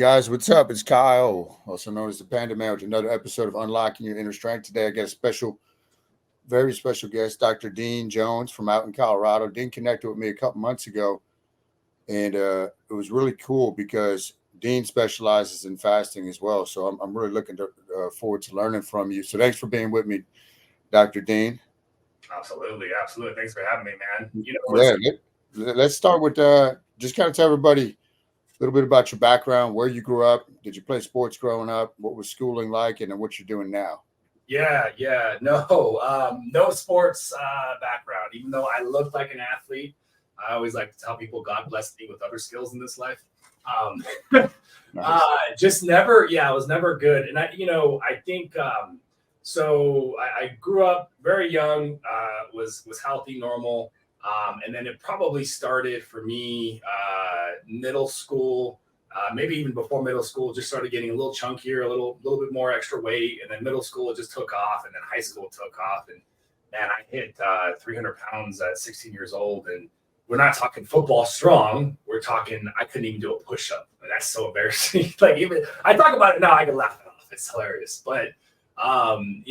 guys, what's up? It's Kyle, also known as the Pandaman, with another episode of Unlocking Your Inner Strength. Today, I got a very special guest, Dr. Dean Jones from out in Colorado. Dean connected with me a couple months ago, and it was really cool because Dean specializes in fasting as well. So I'm really looking forward to learning from you. So thanks for being with me, Dr. Dean. Absolutely. Thanks for having me, man. Let's start with just kind of tell everybody a little bit about your background, where you grew up. Did you play sports growing up? What was schooling like, and then what you're doing now? No sports background. Even though I looked like an athlete, I always like to tell people God blessed me with other skills in this life. Nice. I was never good. And I think so I grew up very young, was healthy, normal. And then it probably started for me middle school, maybe even before middle school, just started getting a little chunkier, a little bit more extra weight. And then middle school, it just took off. And then high school took off. And man, I hit 300 pounds at 16 years old. And we're not talking football strong. We're talking, I couldn't even do a push-up. That's so embarrassing. Like, even I talk about it now, I can laugh it off. It's hilarious. But, and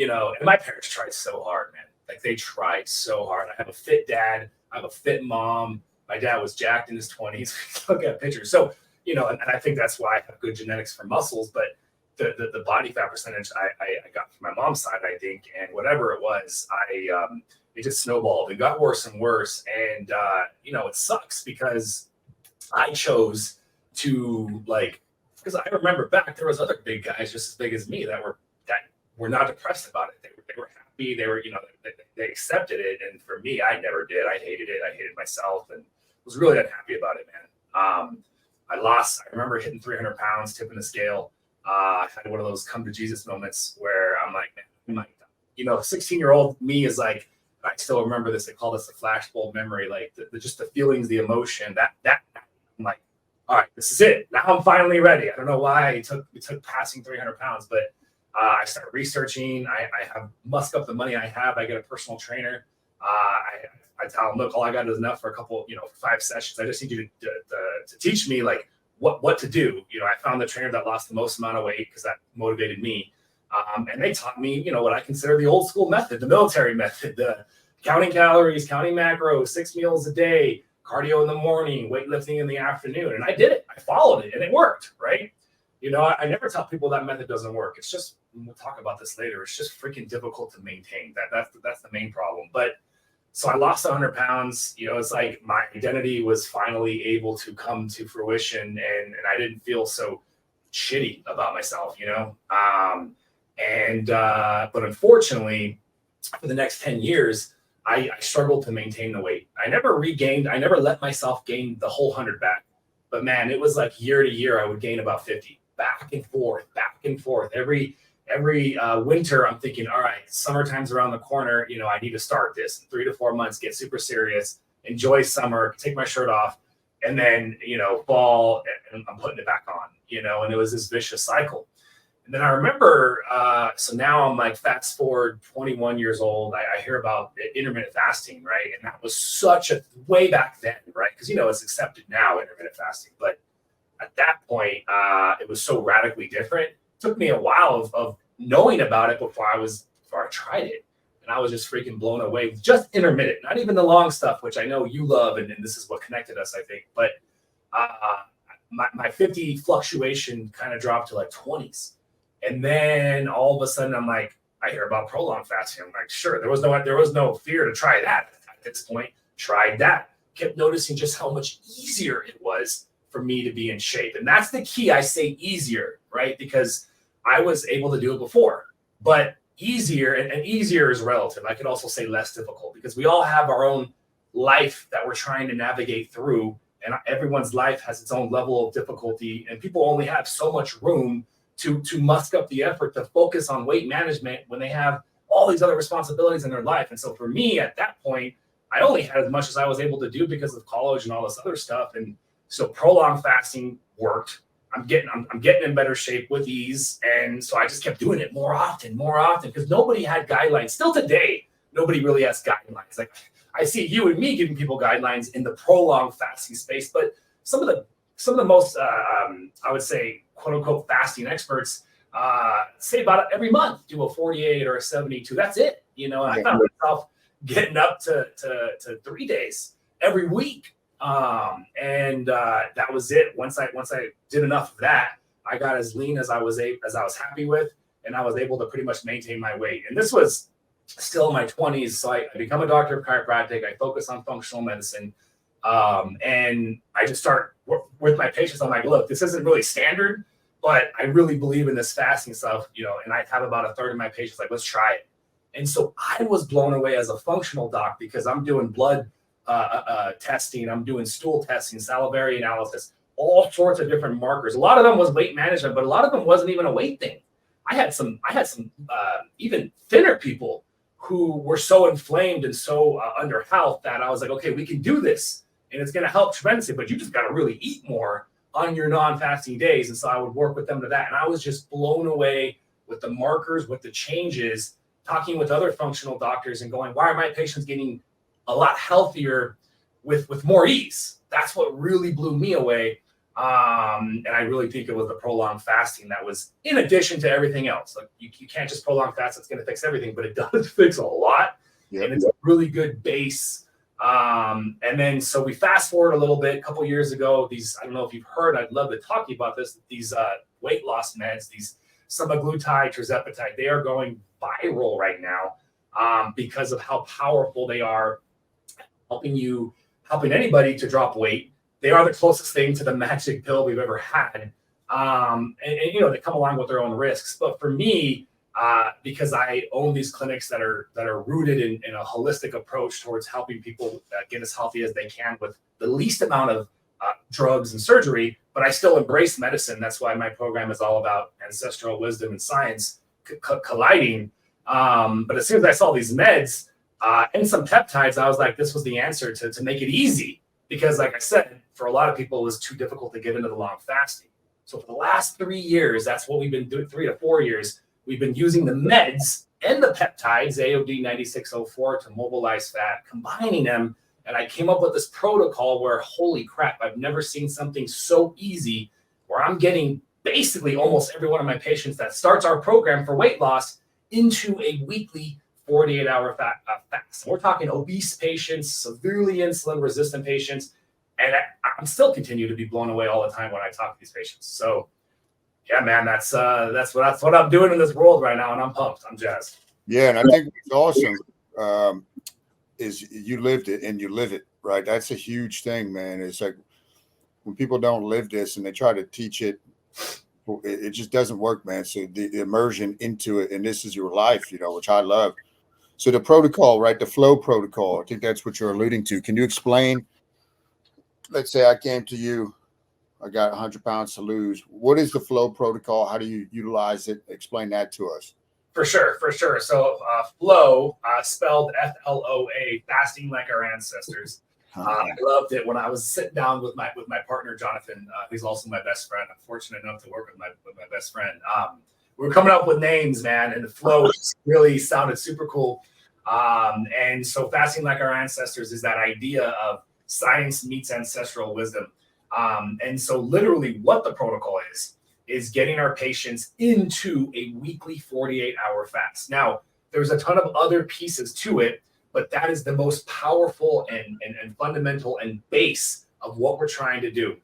my parents tried so hard, man. Like, they tried so hard. I have a fit dad. I have a fit mom. My dad was jacked in his 20s. Look at pictures. So, and I think that's why I have good genetics for muscles. But the body fat percentage I got from my mom's side, I think, and whatever it was, it just snowballed. It got worse and worse. And, it sucks because I chose to, because I remember back, there was other big guys just as big as me that were not depressed about it. They were happy. They were, they accepted it. And for me, I never did. I hated it. I hated myself and was really unhappy about it, man. I remember hitting 300 pounds, tipping the scale. I had one of those come to Jesus moments where I'm like, man, 16-year-old me is like, I still remember this. They call this the flashbulb memory, like just the feelings, the emotion, that I'm like, all right, this is it. Now I'm finally ready. I don't know why it took passing 300 pounds, but I started researching. I have musk up the money I have. I get a personal trainer. I tell them, look, all I got is enough for a couple, 5 sessions. I just need you to teach me like what to do. I found the trainer that lost the most amount of weight because that motivated me. And they taught me, what I consider the old school method, the military method, the counting calories, counting macros, 6 meals a day, cardio in the morning, weightlifting in the afternoon. And I did it. I followed it and it worked, right? I never tell people that method doesn't work. It's just, we'll talk about this later. It's just freaking difficult to maintain. That's the main problem. But so I lost 100 pounds. It's like my identity was finally able to come to fruition, and I didn't feel so shitty about myself, but unfortunately, for the next 10 years, I struggled to maintain the weight. I never let myself gain the whole 100 back. But man, it was like year to year, I would gain about 50, back and forth. Every winter, I'm thinking, all right, summertime's around the corner. I need to start this in 3 to 4 months, get super serious, enjoy summer, take my shirt off. And then, fall, and I'm putting it back on, and it was this vicious cycle. And then I remember, so now I'm like, fast forward 21 years old. I hear about intermittent fasting, right? And that was such a way back then, right? Because, it's accepted now, intermittent fasting. But at that point, it was so radically different. It took me a while of knowing about it before I tried it. And I was just freaking blown away with just intermittent, not even the long stuff, which I know you love. And this is what connected us, I think. But my 50 fluctuation kind of dropped to like 20s. And then all of a sudden, I'm like, I hear about prolonged fasting. I'm like, sure, there was no fear to try that at this point. Tried that. Kept noticing just how much easier it was for me to be in shape. And that's the key. I say easier, right? Because I was able to do it before. But easier, and easier is relative. I could also say less difficult, because we all have our own life that we're trying to navigate through. And everyone's life has its own level of difficulty. And people only have so much room to musk up the effort to focus on weight management when they have all these other responsibilities in their life. And so for me at that point, I only had as much as I was able to do because of college and all this other stuff. And so prolonged fasting worked. I'm getting in better shape with ease. And so I just kept doing it more often, because nobody had guidelines. Still today, nobody really has guidelines. Like, I see you and me giving people guidelines in the prolonged fasting space, but some of the most, I would say, quote unquote fasting experts say about every month do a 48 or a 72. That's it. And I found myself getting up to 3 days every week. And that was it. Once I did enough of that, I got as lean as I was happy with, and I was able to pretty much maintain my weight. And this was still in my 20s. So I become a doctor of chiropractic. I focus on functional medicine. And I just start with my patients. I'm like, look, this isn't really standard, but I really believe in this fasting stuff, and I have about a third of my patients like, let's try it. And so I was blown away as a functional doc because I'm doing blood testing, I'm doing stool testing, salivary analysis, all sorts of different markers. A lot of them was weight management, but a lot of them wasn't even a weight thing. I had some even thinner people who were so inflamed and so under health that I was like, okay, we can do this, and it's going to help tremendously, but you just got to really eat more on your non-fasting days. And so I would work with them to that. And I was just blown away with the markers, with the changes, talking with other functional doctors and going, why are my patients getting a lot healthier with more ease? That's what really blew me away. And I really think it was the prolonged fasting that was in addition to everything else. Like you can't just prolong fast, it's going to fix everything, but it does fix a lot. Yep. And it's a really good base. And then, so we fast forward a little bit, a couple years ago, I don't know if you've heard, I'd love to talk to you about this, these weight loss meds, these semaglutide, tirzepatide, they are going viral right now because of how powerful they are, helping anybody to drop weight. They are the closest thing to the magic pill we've ever had. And they come along with their own risks. But for me, because I own these clinics that are rooted in a holistic approach towards helping people get as healthy as they can with the least amount of drugs and surgery, but I still embrace medicine. That's why my program is all about ancestral wisdom and science colliding. But as soon as I saw these meds and some peptides, I was like, this was the answer to make it easy. Because like I said, for a lot of people, it was too difficult to get into the long fasting. So for the last 3 years, that's what we've been doing, 3 to 4 years. We've been using the meds and the peptides, AOD 9604, to mobilize fat, combining them. And I came up with this protocol where, holy crap, I've never seen something so easy where I'm getting basically almost every one of my patients that starts our program for weight loss into a weekly 48-hour fast. We're talking obese patients, severely insulin resistant patients. And I'm still continue to be blown away all the time when I talk to these patients. So yeah, man, that's what I'm doing in this world right now, and I'm pumped. I'm jazzed. Yeah, and I think what's awesome is you lived it and you live it, right? That's a huge thing, man. It's like when people don't live this and they try to teach it, it just doesn't work, man. So the immersion into it, and this is your life, which I love. So the protocol, right? The flow protocol. I think that's what you're alluding to. Can you explain? Let's say I came to you. I got 100 pounds to lose. What is the flow protocol? How do you utilize it? Explain that to us. For sure. So flow, spelled FLOA, fasting like our ancestors. I loved it when I was sitting down with my partner, Jonathan, who's also my best friend. I'm fortunate enough to work with my best friend. We were coming up with names, man, and the flow really sounded super cool. And so fasting like our ancestors is that idea of science meets ancestral wisdom. And so literally what the protocol is getting our patients into a weekly 48-hour fast. Now, there's a ton of other pieces to it, but that is the most powerful and fundamental and base of what we're trying to do.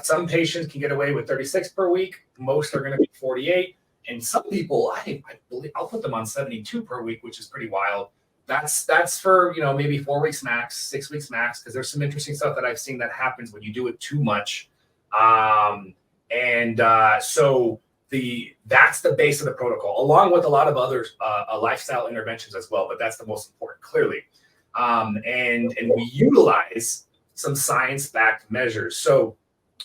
Some patients can get away with 36 per week. Most are going to be 48. And some people, I believe I'll put them on 72 per week, which is pretty wild. That's for, maybe 4 weeks max, 6 weeks max, because there's some interesting stuff that I've seen that happens when you do it too much. So that's the base of the protocol, along with a lot of other lifestyle interventions as well. But that's the most important, clearly. And we utilize some science-backed measures. So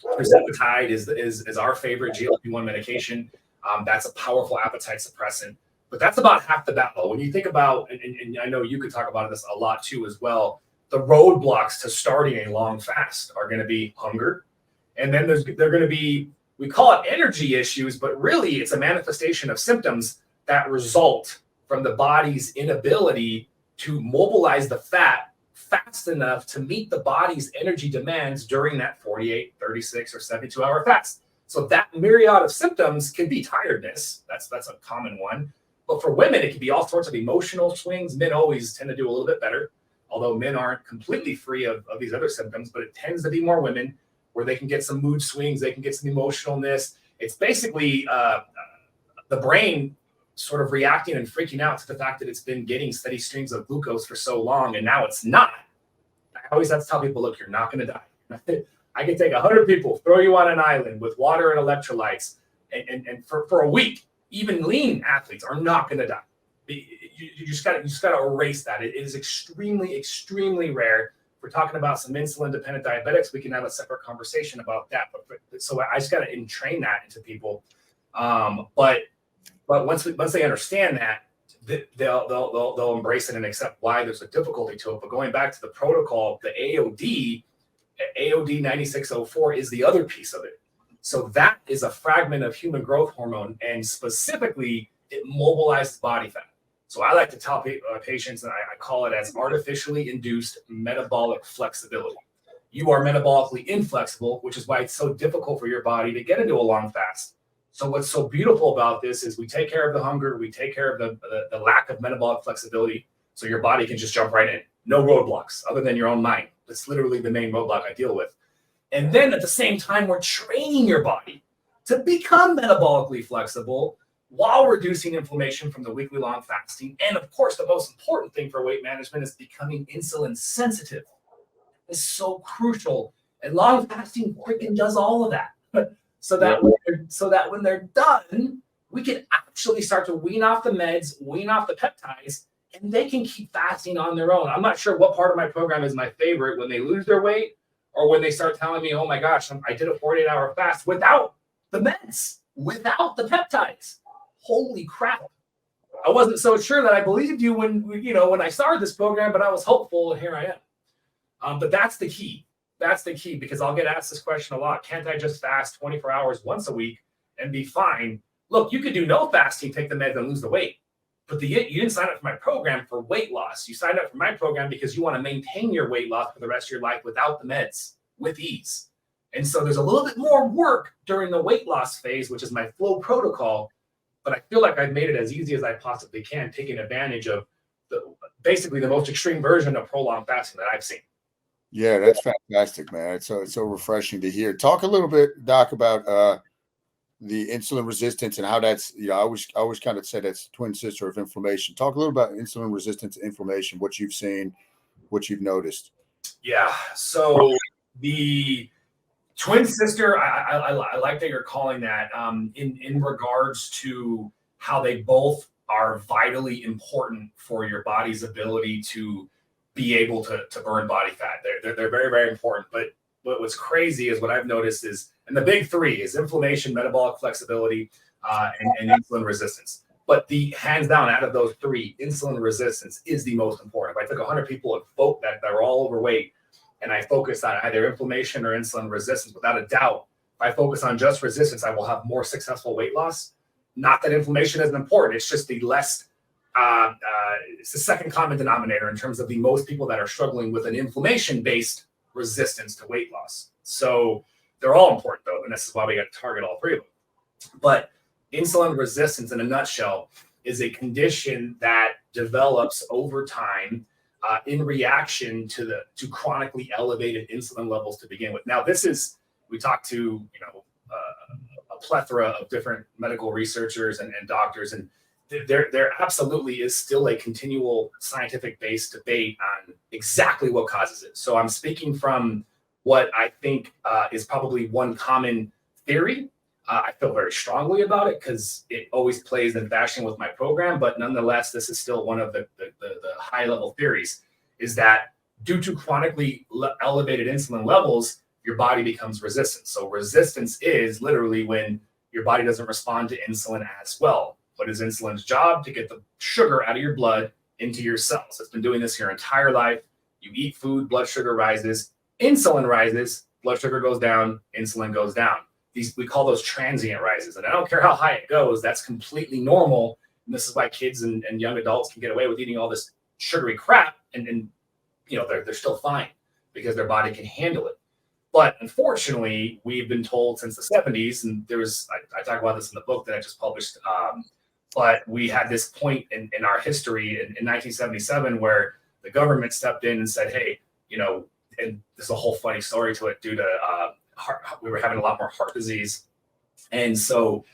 tirzepatide is our favorite GLP-1 medication. That's a powerful appetite suppressant. But that's about half the battle. When you think about, and I know you could talk about this a lot too as well, the roadblocks to starting a long fast are going to be hunger. And then they're going to be, we call it energy issues, but really it's a manifestation of symptoms that result from the body's inability to mobilize the fat fast enough to meet the body's energy demands during that 48, 36, or 72-hour fast. So that myriad of symptoms can be tiredness. That's a common one. But for women, it can be all sorts of emotional swings. Men always tend to do a little bit better, although men aren't completely free of these other symptoms, but it tends to be more women where they can get some mood swings, they can get some emotionalness. It's basically the brain sort of reacting and freaking out to the fact that it's been getting steady streams of glucose for so long, and now it's not. I always have to tell people, look, you're not going to die. I can take 100 people, throw you on an island with water and electrolytes, and for a week, even lean athletes are not going to die. You just got to erase that. It is extremely, extremely rare. If we're talking about some insulin-dependent diabetics, we can have a separate conversation about that. So I just got to entrain that into people. But once they understand that, they'll embrace it and accept why there's a difficulty to it. But going back to the protocol, the AOD 9604 is the other piece of it. So that is a fragment of human growth hormone, and specifically, it mobilizes body fat. So I like to tell patients, and I call it as artificially induced metabolic flexibility. You are metabolically inflexible, which is why it's so difficult for your body to get into a long fast. So what's so beautiful about this is we take care of the hunger, we take care of the lack of metabolic flexibility, so your body can just jump right in. No roadblocks other than your own mind. That's literally the main roadblock I deal with. And then at the same time, we're training your body to become metabolically flexible while reducing inflammation from the weekly long fasting. And of course, the most important thing for weight management is becoming insulin sensitive. It's so crucial. And long fasting freaking does all of that. So that when they're done, we can actually start to wean off the meds, wean off the peptides, and they can keep fasting on their own. I'm not sure what part of my program is my favorite, when they lose their weight or when they start telling me, oh my gosh, I did a 48-hour fast without the meds, without the peptides. Holy crap. I wasn't so sure that I believed you when I started this program, but I was hopeful, and here I am. But that's the key. That's the key, because I'll get asked this question a lot. Can't I just fast 24 hours once a week and be fine? Look, you could do no fasting, take the meds, and lose the weight. But you didn't sign up for my program for weight loss. You signed up for my program because you want to maintain your weight loss for the rest of your life without the meds, with ease. And so there's a little bit more work during the weight loss phase, which is my flow protocol. But I feel like I've made it as easy as I possibly can, taking advantage of basically the most extreme version of prolonged fasting that I've seen. Yeah, that's fantastic, man. It's so refreshing to hear. Talk a little bit, Doc, about the insulin resistance and how that's, I always kind of said that's the twin sister of inflammation. Talk a little about insulin resistance, inflammation, what you've seen, what you've noticed. Yeah. So the twin sister, I like that you're calling that, in regards to how they both are vitally important for your body's ability to be able to burn body fat. They're very, very important. But what's crazy is what I've noticed is, and the big three is inflammation, metabolic flexibility, and insulin resistance. But the hands down, out of those three, insulin resistance is the most important. If I took 100 people and vote that are all overweight, and I focus on either inflammation or insulin resistance, without a doubt, if I focus on just resistance, I will have more successful weight loss. Not that inflammation isn't important. It's just the less, it's the second common denominator in terms of the most people that are struggling with an inflammation-based resistance to weight loss. So they're all important, though, and this is why we got to target all three of them. But insulin resistance, in a nutshell, is a condition that develops over time in reaction to chronically elevated insulin levels to begin with. Now, we talked to a plethora of different medical researchers and doctors, and there absolutely is still a continual scientific-based debate on exactly what causes it. So I'm speaking from what I think is probably one common theory. I feel very strongly about it because it always plays in fashion with my program, but nonetheless, this is still one of the high-level theories, is that due to chronically elevated insulin levels, your body becomes resistant. So resistance is literally when your body doesn't respond to insulin as well. What is insulin's job? To get the sugar out of your blood into your cells. It's been doing this your entire life. You eat food, blood sugar rises, insulin rises, blood sugar goes down, insulin goes down. We call those transient rises. And I don't care how high it goes, that's completely normal. And this is why kids and young adults can get away with eating all this sugary crap and they're still fine because their body can handle it. But unfortunately, we've been told since the 70s, and I talk about this in the book that I just published, but we had this point in our history in 1977 where the government stepped in and said, hey, and there's a whole funny story to it due to we were having a lot more heart disease. And so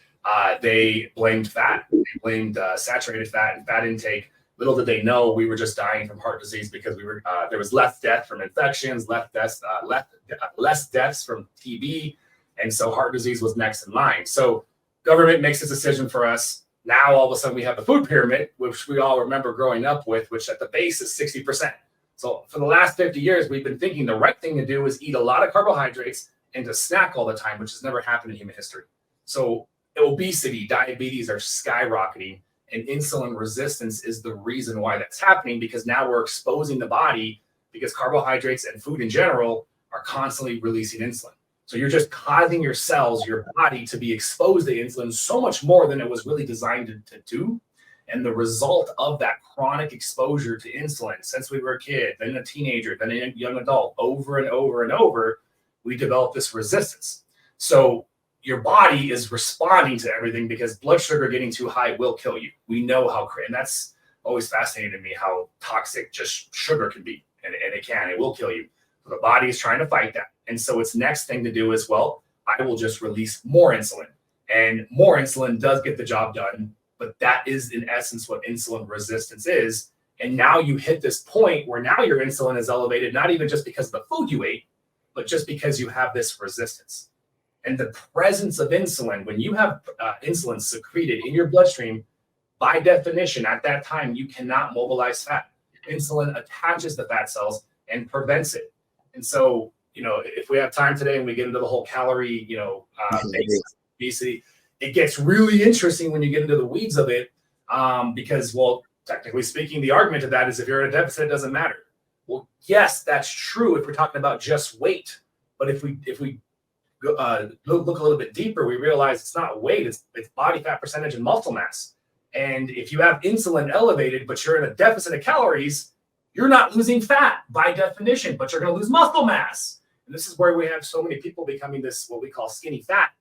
they blamed fat. They blamed saturated fat and fat intake. Little did they know we were just dying from heart disease because there was less death from infections, less deaths from TB, and so heart disease was next in line. So government makes a decision for us. Now all of a sudden we have the food pyramid, which we all remember growing up with, which at the base is 60%. So for the last 50 years, we've been thinking the right thing to do is eat a lot of carbohydrates and to snack all the time, which has never happened in human history. So obesity, diabetes are skyrocketing. And insulin resistance is the reason why that's happening, because now we're exposing the body, because carbohydrates and food in general are constantly releasing insulin. So you're just causing your cells, your body, to be exposed to insulin so much more than it was really designed to do. And the result of that chronic exposure to insulin since we were a kid, then a teenager, then a young adult, over and over and over, we develop this resistance. So your body is responding to everything because blood sugar getting too high will kill you. We know how, and that's always fascinating to me, how toxic just sugar can be. And it will kill you. So the body is trying to fight that. And so its next thing to do is, well, I will just release more insulin. And more insulin does get the job done. But that is in essence what insulin resistance is. And now you hit this point where now your insulin is elevated, not even just because of the food you ate, but just because you have this resistance. And the presence of insulin, when you have insulin secreted in your bloodstream, by definition, at that time, you cannot mobilize fat. Insulin attaches the fat cells and prevents it. And so, if we have time today and we get into the whole calorie, obesity, it gets really interesting when you get into the weeds of it, because, well, technically speaking, the argument of that is if you're in a deficit, it doesn't matter. Well, yes, that's true if we're talking about just weight. But if we look a little bit deeper, we realize it's not weight, it's body fat percentage and muscle mass. And if you have insulin elevated, but you're in a deficit of calories, you're not losing fat by definition, but you're going to lose muscle mass. And this is where we have so many people becoming this, what we call skinny fat,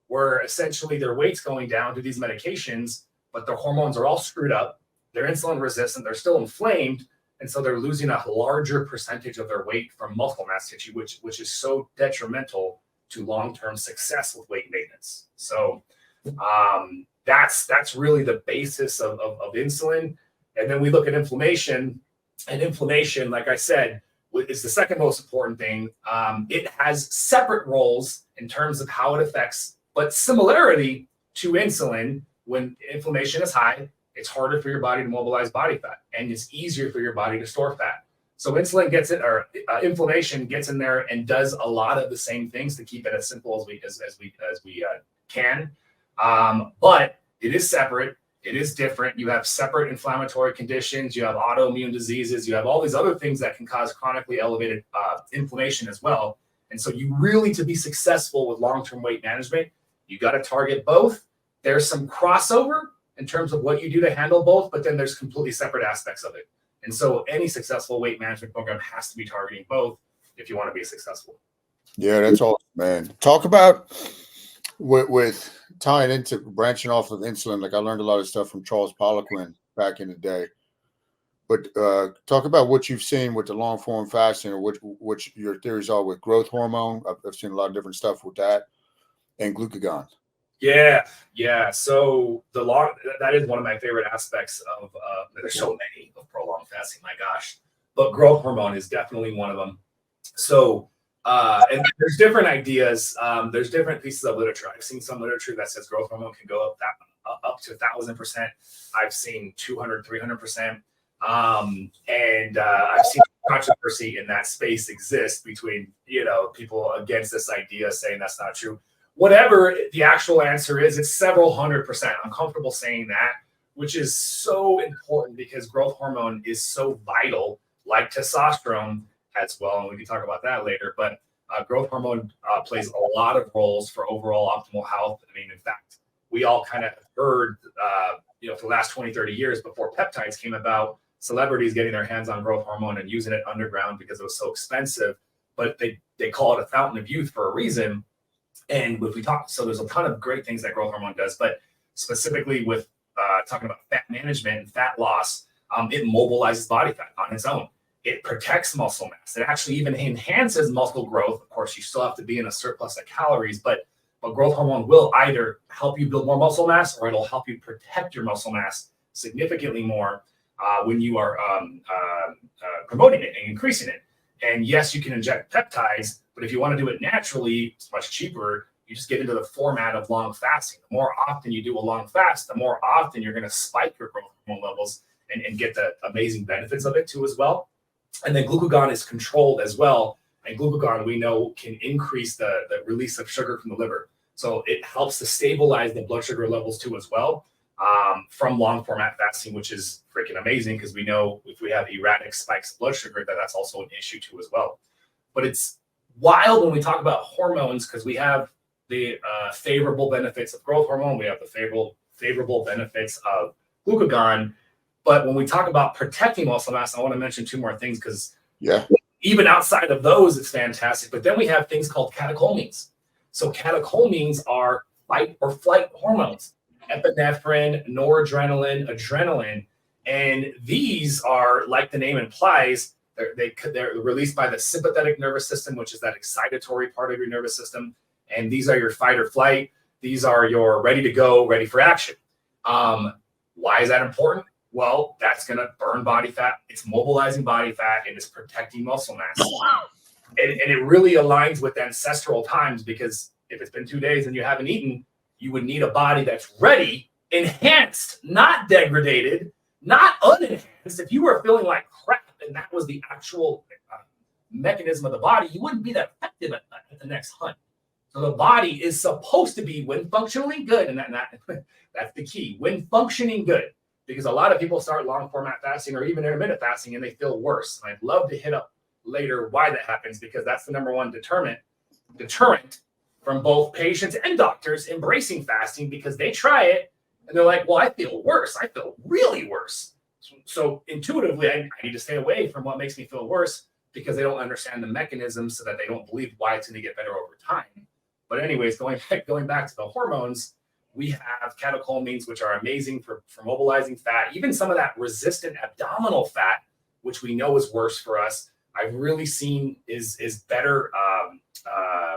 where essentially their weight's going down to these medications, but their hormones are all screwed up. They're insulin resistant. They're still inflamed. And so they're losing a larger percentage of their weight from muscle mass tissue, which is so detrimental to long-term success with weight maintenance. So that's really the basis of insulin. And then we look at inflammation, and inflammation, like I said, is the second most important thing. It has separate roles in terms of how it affects, but similarity to insulin. When inflammation is high, it's harder for your body to mobilize body fat, and it's easier for your body to store fat. So insulin gets it, or inflammation gets in there and does a lot of the same things to keep it as simple as we can. But it is separate. It is different. You have separate inflammatory conditions. You have autoimmune diseases. You have all these other things that can cause chronically elevated inflammation as well. And so you really, to be successful with long-term weight management, you got to target both. There's some crossover in terms of what you do to handle both, but then there's completely separate aspects of it. And so any successful weight management program has to be targeting both if you want to be successful. Yeah, that's awesome, man. Talk about with tying into branching off of insulin. Like I learned a lot of stuff from Charles Poliquin back in the day. But talk about what you've seen with the long form fasting, or which your theories are with growth hormone. I've seen a lot of different stuff with that, and glucagon. Yeah. So that is one of my favorite aspects of. There's so many of prolonged fasting. My gosh, but growth hormone is definitely one of them. So, and there's different ideas. There's different pieces of literature. I've seen some literature that says growth hormone can go up to 1,000%. I've seen 200, 300%. And I've seen controversy in that space exist between people against this idea, saying that's not true. Whatever the actual answer is, it's several 100%. I'm comfortable saying that, which is so important because growth hormone is so vital, like testosterone as well. And we can talk about that later. But growth hormone plays a lot of roles for overall optimal health. I mean, in fact, we all kind of heard, for the last 20, 30 years before peptides came about, celebrities getting their hands on growth hormone and using it underground because it was so expensive. but they call it a fountain of youth for a reason. And if we talk, so there's a ton of great things that growth hormone does, but specifically with talking about fat management and fat loss, it mobilizes body fat on its own. It protects muscle mass. It actually even enhances muscle growth. Of course, you still have to be in a surplus of calories, but growth hormone will either help you build more muscle mass, or it'll help you protect your muscle mass significantly more when you are promoting it and increasing it. And yes, you can inject peptides, but if you want to do it naturally, it's much cheaper. You just get into the format of long fasting. The more often you do a long fast, the more often you're going to spike your growth hormone levels and get the amazing benefits of it too as well. And then glucagon is controlled as well. And glucagon, we know, can increase the release of sugar from the liver. So it helps to stabilize the blood sugar levels too as well from long format fasting, which is freaking amazing, because we know if we have erratic spikes of blood sugar, that's also an issue too as well. But it's wild when we talk about hormones, because we have the favorable benefits of growth hormone. We have the favorable benefits of glucagon. But when we talk about protecting muscle mass, I want to mention two more things, because even outside of those, it's fantastic. But then we have things called catecholamines. So catecholamines are fight or flight hormones: epinephrine, noradrenaline, adrenaline. And these are, like the name implies, they're released by the sympathetic nervous system, which is that excitatory part of your nervous system. And these are your fight or flight. These are your ready to go, ready for action. Why is that important? Well, that's going to burn body fat. It's mobilizing body fat, and it's protecting muscle mass. And it really aligns with ancestral times, because if it's been 2 days and you haven't eaten, you would need a body that's ready, enhanced, not degraded, not unenhanced. If you were feeling like crap and that was the actual mechanism of the body, you wouldn't be that effective at the next hunt. So the body is supposed to be, when functionally good, and that's the key, when functioning good. Because a lot of people start long format fasting or even intermittent fasting and they feel worse. And I'd love to hit up later why that happens, because that's the number one deterrent from both patients and doctors embracing fasting, because they try it and they're like, well, I feel worse. I feel really worse. So intuitively, I need to stay away from what makes me feel worse, because they don't understand the mechanisms, so that they don't believe why it's going to get better over time. But anyways, going back to the hormones, we have catecholamines, which are amazing for mobilizing fat. Even some of that resistant abdominal fat, which we know is worse for us, I've really seen is better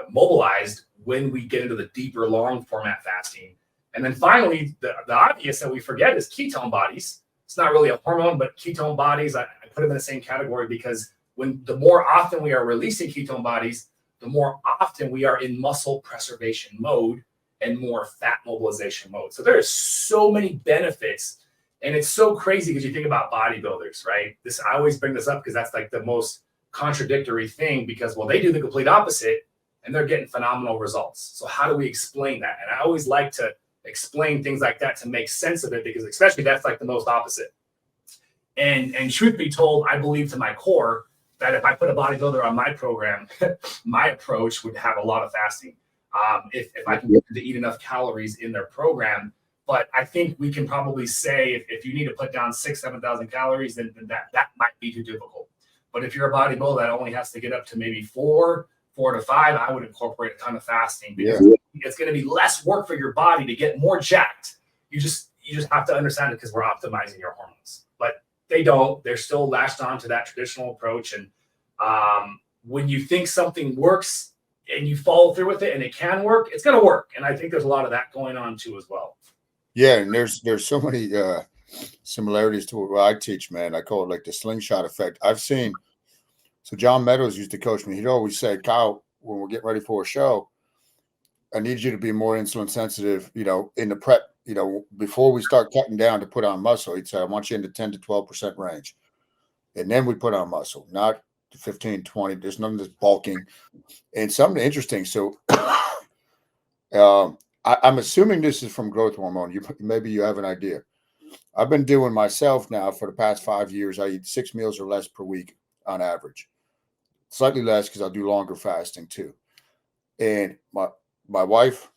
mobilized when we get into the deeper long format fasting. And then finally, the obvious that we forget is ketone bodies. It's not really a hormone, but ketone bodies, I put them in the same category, because the more often we are releasing ketone bodies, the more often we are in muscle preservation mode and more fat mobilization mode. So there are so many benefits, and it's so crazy because you think about bodybuilders, right? I always bring this up because that's like the most contradictory thing, because, well, they do the complete opposite and they're getting phenomenal results. So how do we explain that? And I always like to explain things like that to make sense of it, because especially that's like the most opposite. And truth be told, I believe to my core that if I put a bodybuilder on my program, my approach would have a lot of fasting. If I can get them to eat enough calories in their program. But I think we can probably say if you need to put down 6,000 to 7,000 calories, then that might be too difficult. But if you're a bodybuilder that only has to get up to maybe 4 to 5, I would incorporate a ton of fasting, because it's going to be less work for your body to get more jacked. You just have to understand it, because we're optimizing your hormones. But they don't. They're still latched on to that traditional approach. And when you think something works and you follow through with it and it can work, it's going to work. And I think there's a lot of that going on too as well. Yeah, and there's so many similarities to what I teach, man. I call it like the Slingshot Effect. I've seen, so John Meadows used to coach me. He'd always say, Kyle, when we're getting ready for a show, I need you to be more insulin sensitive, in the prep, before we start cutting down to put on muscle. He'd say, I want you in the 10 to 12% range. And then we put on muscle, not 15, 20. There's none of this bulking. And something interesting. So I'm assuming this is from growth hormone. Maybe you have an idea. I've been doing myself now for the past 5 years. I eat 6 meals or less per week on average. Slightly less because I'll do longer fasting too. And my wife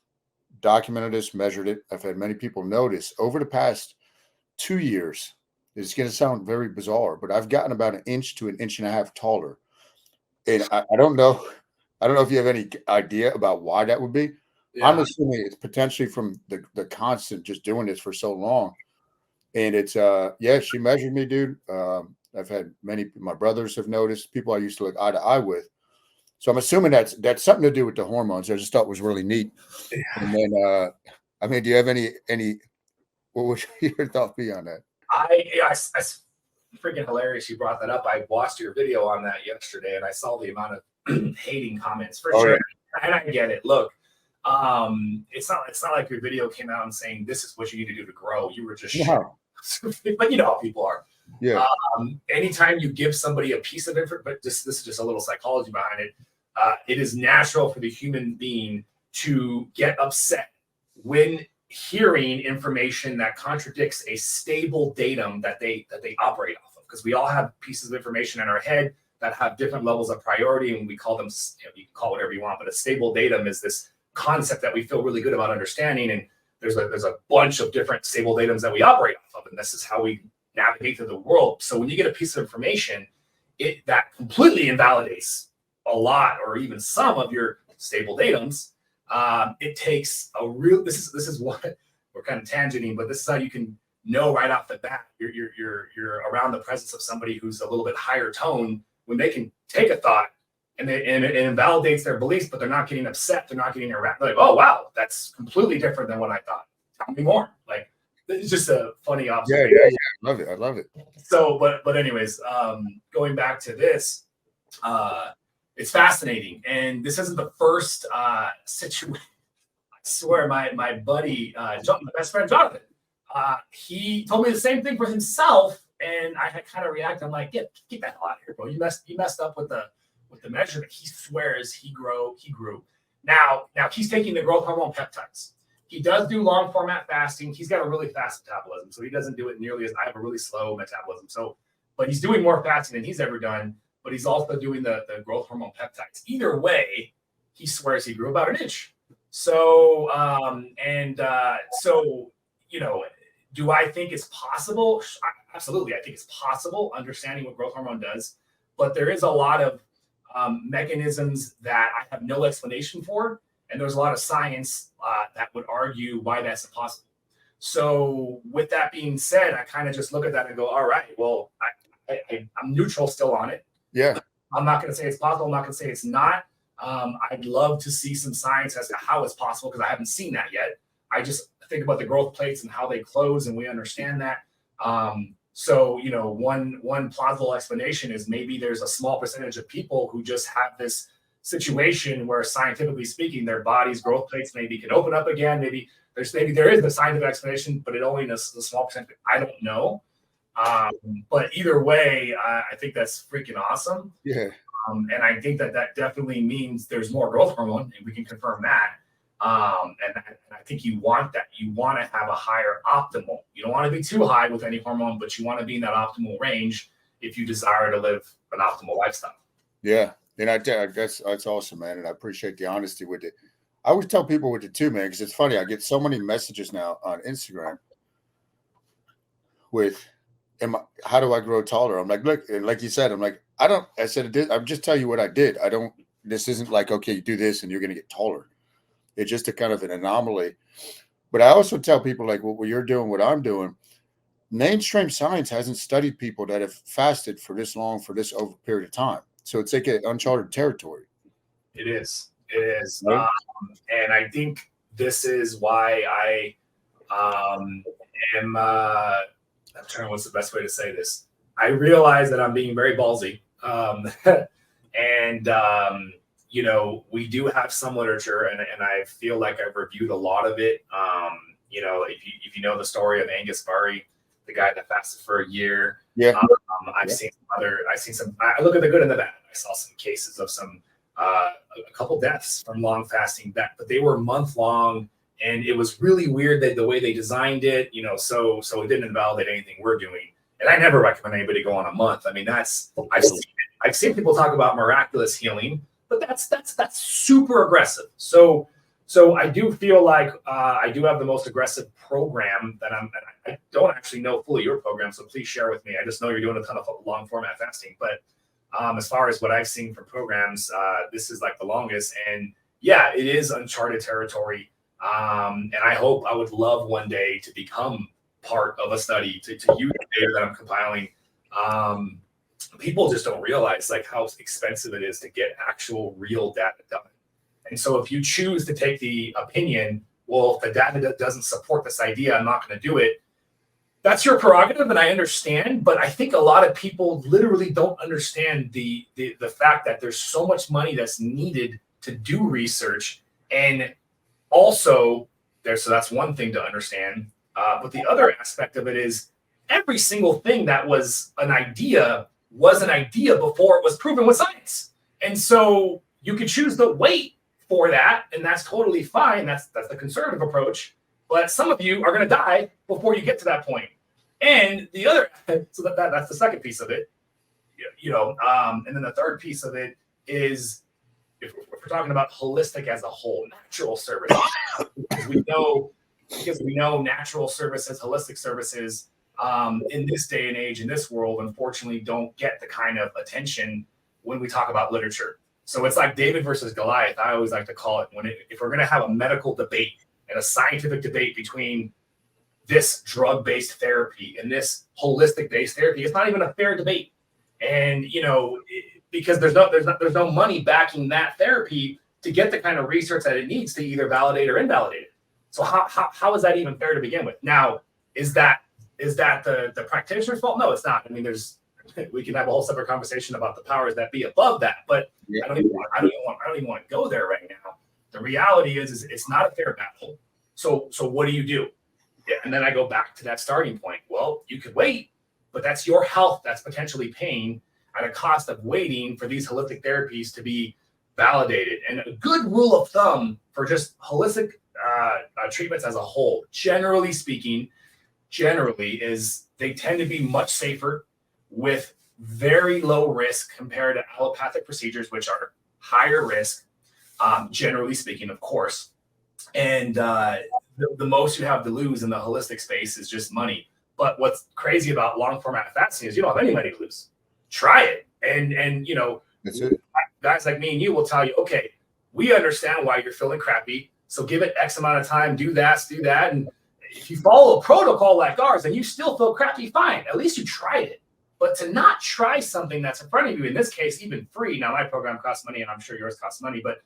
documented this, measured it. I've had many people notice over the past 2 years. It's going to sound very bizarre, but I've gotten about 1 inch to 1.5 inches taller And I don't know. I don't know if you have any idea about why that would be. I'm Yeah. assuming it's potentially from the constant just doing this for so long. And it's yeah, she measured me, dude. I've had many my brothers have noticed, people I used to look eye to eye with. So I'm assuming that's something to do with the hormones. I just thought it was really neat. And then I mean, do you have any what would your thought be on that? I freaking hilarious you brought that up. I watched your video on that yesterday and I saw the amount of hating comments for Oh sure. yeah. And I get it. Look, it's not like your video came out and saying this is what you need to do to grow. You were just No. but you know how people are. Yeah. Anytime you give somebody a piece of information, but this is just a little psychology behind it. It is natural for the human being to get upset when hearing information that contradicts a stable datum that they operate off of, because we all have pieces of information in our head that have different levels of priority, and we call them, you can call it whatever you want, but a stable datum is this concept that we feel really good about understanding, and there's a bunch of different stable datums that we operate off of, and this is how we navigate through the world. So when you get a piece of information that completely invalidates a lot or even some of your stable datums, it takes a real, this is what we're kind of tangenting, but this is how you can know right off the bat you're around the presence of somebody who's a little bit higher tone, when they can take a thought and it invalidates their beliefs, but they're not getting upset, they're not getting irrational. Like, oh wow, that's completely different than what I thought. Tell me more. Like, it's just a funny observation. Yeah. I love it. I love it. So, but anyways, going back to this, it's fascinating, and this isn't the first situation. I swear, my buddy, my best friend Jonathan, he told me the same thing for himself, and I had kind of reacted. I'm like, get that hell out of here, bro. You messed up with the measurement. He swears he grew. Now he's taking the growth hormone peptides. He does do long format fasting. He's got a really fast metabolism, so he doesn't do it nearly as I have a really slow metabolism. So, but he's doing more fasting than he's ever done. But he's also doing the growth hormone peptides. Either way, he swears he grew about an inch. So, so, you know, do I think it's possible? Absolutely, I think it's possible, understanding what growth hormone does. But there is a lot of mechanisms that I have no explanation for. And there's a lot of science that would argue why that's impossible. So with that being said, I kind of just look at that and go, all right, well, I'm neutral still on it. Yeah. I'm not going to say it's possible. I'm not going to say it's not. I'd love to see some science as to how it's possible, because I haven't seen that yet. I just think about the growth plates and how they close, and we understand that. So, you know, one plausible explanation is maybe there's a small percentage of people who just have this situation where, scientifically speaking, their body's growth plates maybe can open up again. Maybe there is a scientific explanation, but it only is a small percentage. I don't know. But either way, I think that's freaking awesome. Yeah. And I think that definitely means there's more growth hormone, and we can confirm that. And I think you want that. You want to have a higher optimal. You don't want to be too high with any hormone, but you want to be in that optimal range if you desire to live an optimal lifestyle. Yeah. And that's awesome, man. And I appreciate the honesty with it. I always tell people with it too, man, because it's funny. I get so many messages now on Instagram with, how do I grow taller? I'm like, look, and like you said, I'm like, I said, I'm just telling you what I did. This isn't like, okay, you do this and you're going to get taller. It's just a kind of an anomaly. But I also tell people, like, what you're doing, what I'm doing, mainstream science hasn't studied people that have fasted for this long, for this over period of time. So it's like an uncharted territory. It is. Right? And I think this is why I am, I'm trying, what's the best way to say this? I realize that I'm being very ballsy. And, you know, we do have some literature, and I feel like I've reviewed a lot of it. You know, if you know the story of Angus Barry, the guy that fasted for a year. Yeah. I look at the good and the bad. I saw some cases of a couple deaths from long fasting, but they were month long, and it was really weird that the way they designed it, you know, so it didn't invalidate anything we're doing. And I never recommend anybody go on a month. I mean, I've seen people talk about miraculous healing, but that's super aggressive. So I do feel like I do have the most aggressive program that I don't actually know fully your program, so please share with me. I just know you're doing a ton of long format fasting, but As far as what I've seen from programs, this is like the longest. And yeah, it is uncharted territory. And I would love one day to become part of a study to use the data that I'm compiling. People just don't realize like how expensive it is to get actual real data done. And so if you choose to take the opinion, well, if the data doesn't support this idea, I'm not going to do it. That's your prerogative, and I understand. But I think a lot of people literally don't understand the fact that there's so much money that's needed to do research. And also, so that's one thing to understand. But the other aspect of it is every single thing that was an idea before it was proven with science. And so you could choose to wait for that, and that's totally fine. That's the conservative approach. But some of you are going to die before you get to that point. And the other, so that's the second piece of it, and then the third piece of it is if we're talking about holistic as a whole, natural services, because we know natural services, holistic services, in this day and age, in this world, unfortunately, don't get the kind of attention when we talk about literature. So it's like David versus Goliath. I always like to call it if we're going to have a medical debate and a scientific debate between this drug-based therapy and this holistic-based therapy, it's not even a fair debate. And because there's no money backing that therapy to get the kind of research that it needs to either validate or invalidate it. So how is that even fair to begin with? Now, is that the practitioner's fault? No, it's not. I mean, we can have a whole separate conversation about the powers that be above that, but yeah. I don't even want to go there right now. The reality is it's not a fair battle. So what do you do? Yeah, and then I go back to that starting point. Well, you could wait, but that's your health that's potentially paying at a cost of waiting for these holistic therapies to be validated. And a good rule of thumb for just holistic treatments as a whole, generally speaking, is they tend to be much safer with very low risk compared to allopathic procedures, which are higher risk, generally speaking, of course. And the most you have to lose in the holistic space is just money. But what's crazy about long format fasting is you don't have any money to lose. Try it. And that's it. Guys like me and you will tell you, okay, we understand why you're feeling crappy. So give it X amount of time, do that. And if you follow a protocol like ours and you still feel crappy, fine. At least you tried it. But to not try something that's in front of you, in this case, even free. Now, my program costs money, and I'm sure yours costs money, but